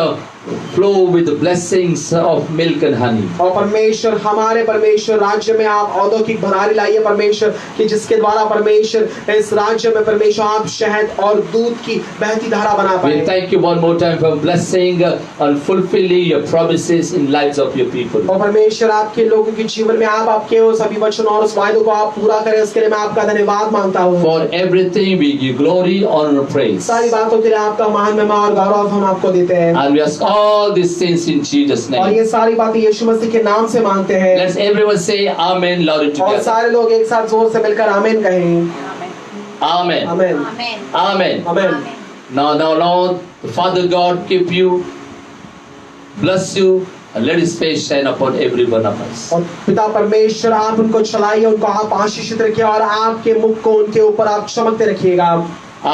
flow with the blessings of milk and honey. और परमेश्वर हमारे परमेश्वर राज्य में आप औद्योगिक भंडारी लाइए परमेश्वर कि जिसके द्वारा परमेश्वर इस राज्य में परमेश्वर आप शहद और दूध की बहती धारा बना We पाए। thank you one more time for blessing and fulfilling your promises in lives of your people. और परमेश्वर आपके लोगों के जीवन में आप आपके उस सभी वचन और उस वायदों को आप पूरा करें, उसके लिए मैं आपका धन्यवाद मांगता हूँ। For everything we give glory, honor, and praise. सारी बातों के लिए आपका महान महिमा और गौरव हम आपको देते हैं And we ask all these things in Jesus' और name. ये सारी बातें यीशु मसीह के नाम से मांगते हैं। Let's everyone say Amen loudly और together. सारे लोग एक साथ जोर से मिलकर आमीन कहें। Amen. आमीन Amen. आमीन। Now, Lord, the Father God keep you, bless you, and let His face shine upon every one of us. और पिता परमेश्वर आप उनको चलाइए, उनको आप आशीषित रखिए और आपके मुख को उनके ऊपर आप चमकते रखिएगा।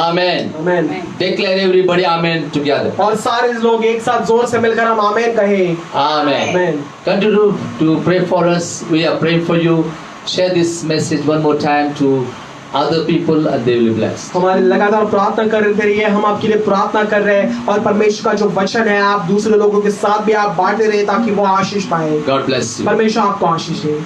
Amen. आमीन। Declare everybody Amen together. और सारे लोग एक साथ जोर से मिलकर हम आमीन कहें। Amen. आमीन। Continue to pray for us. We are praying for you. Share this message one more time to other people and they will be blessed. हमारे लगातार प्रार्थना करते रहिए, हम आपके लिए प्रार्थना कर रहे हैं और परमेश्वर का जो वचन है आप दूसरे लोगों के साथ भी आप बांटते रहिए ताकि वो आशीष पाए। God bless you. परमेश्वर आपको आशीष दे।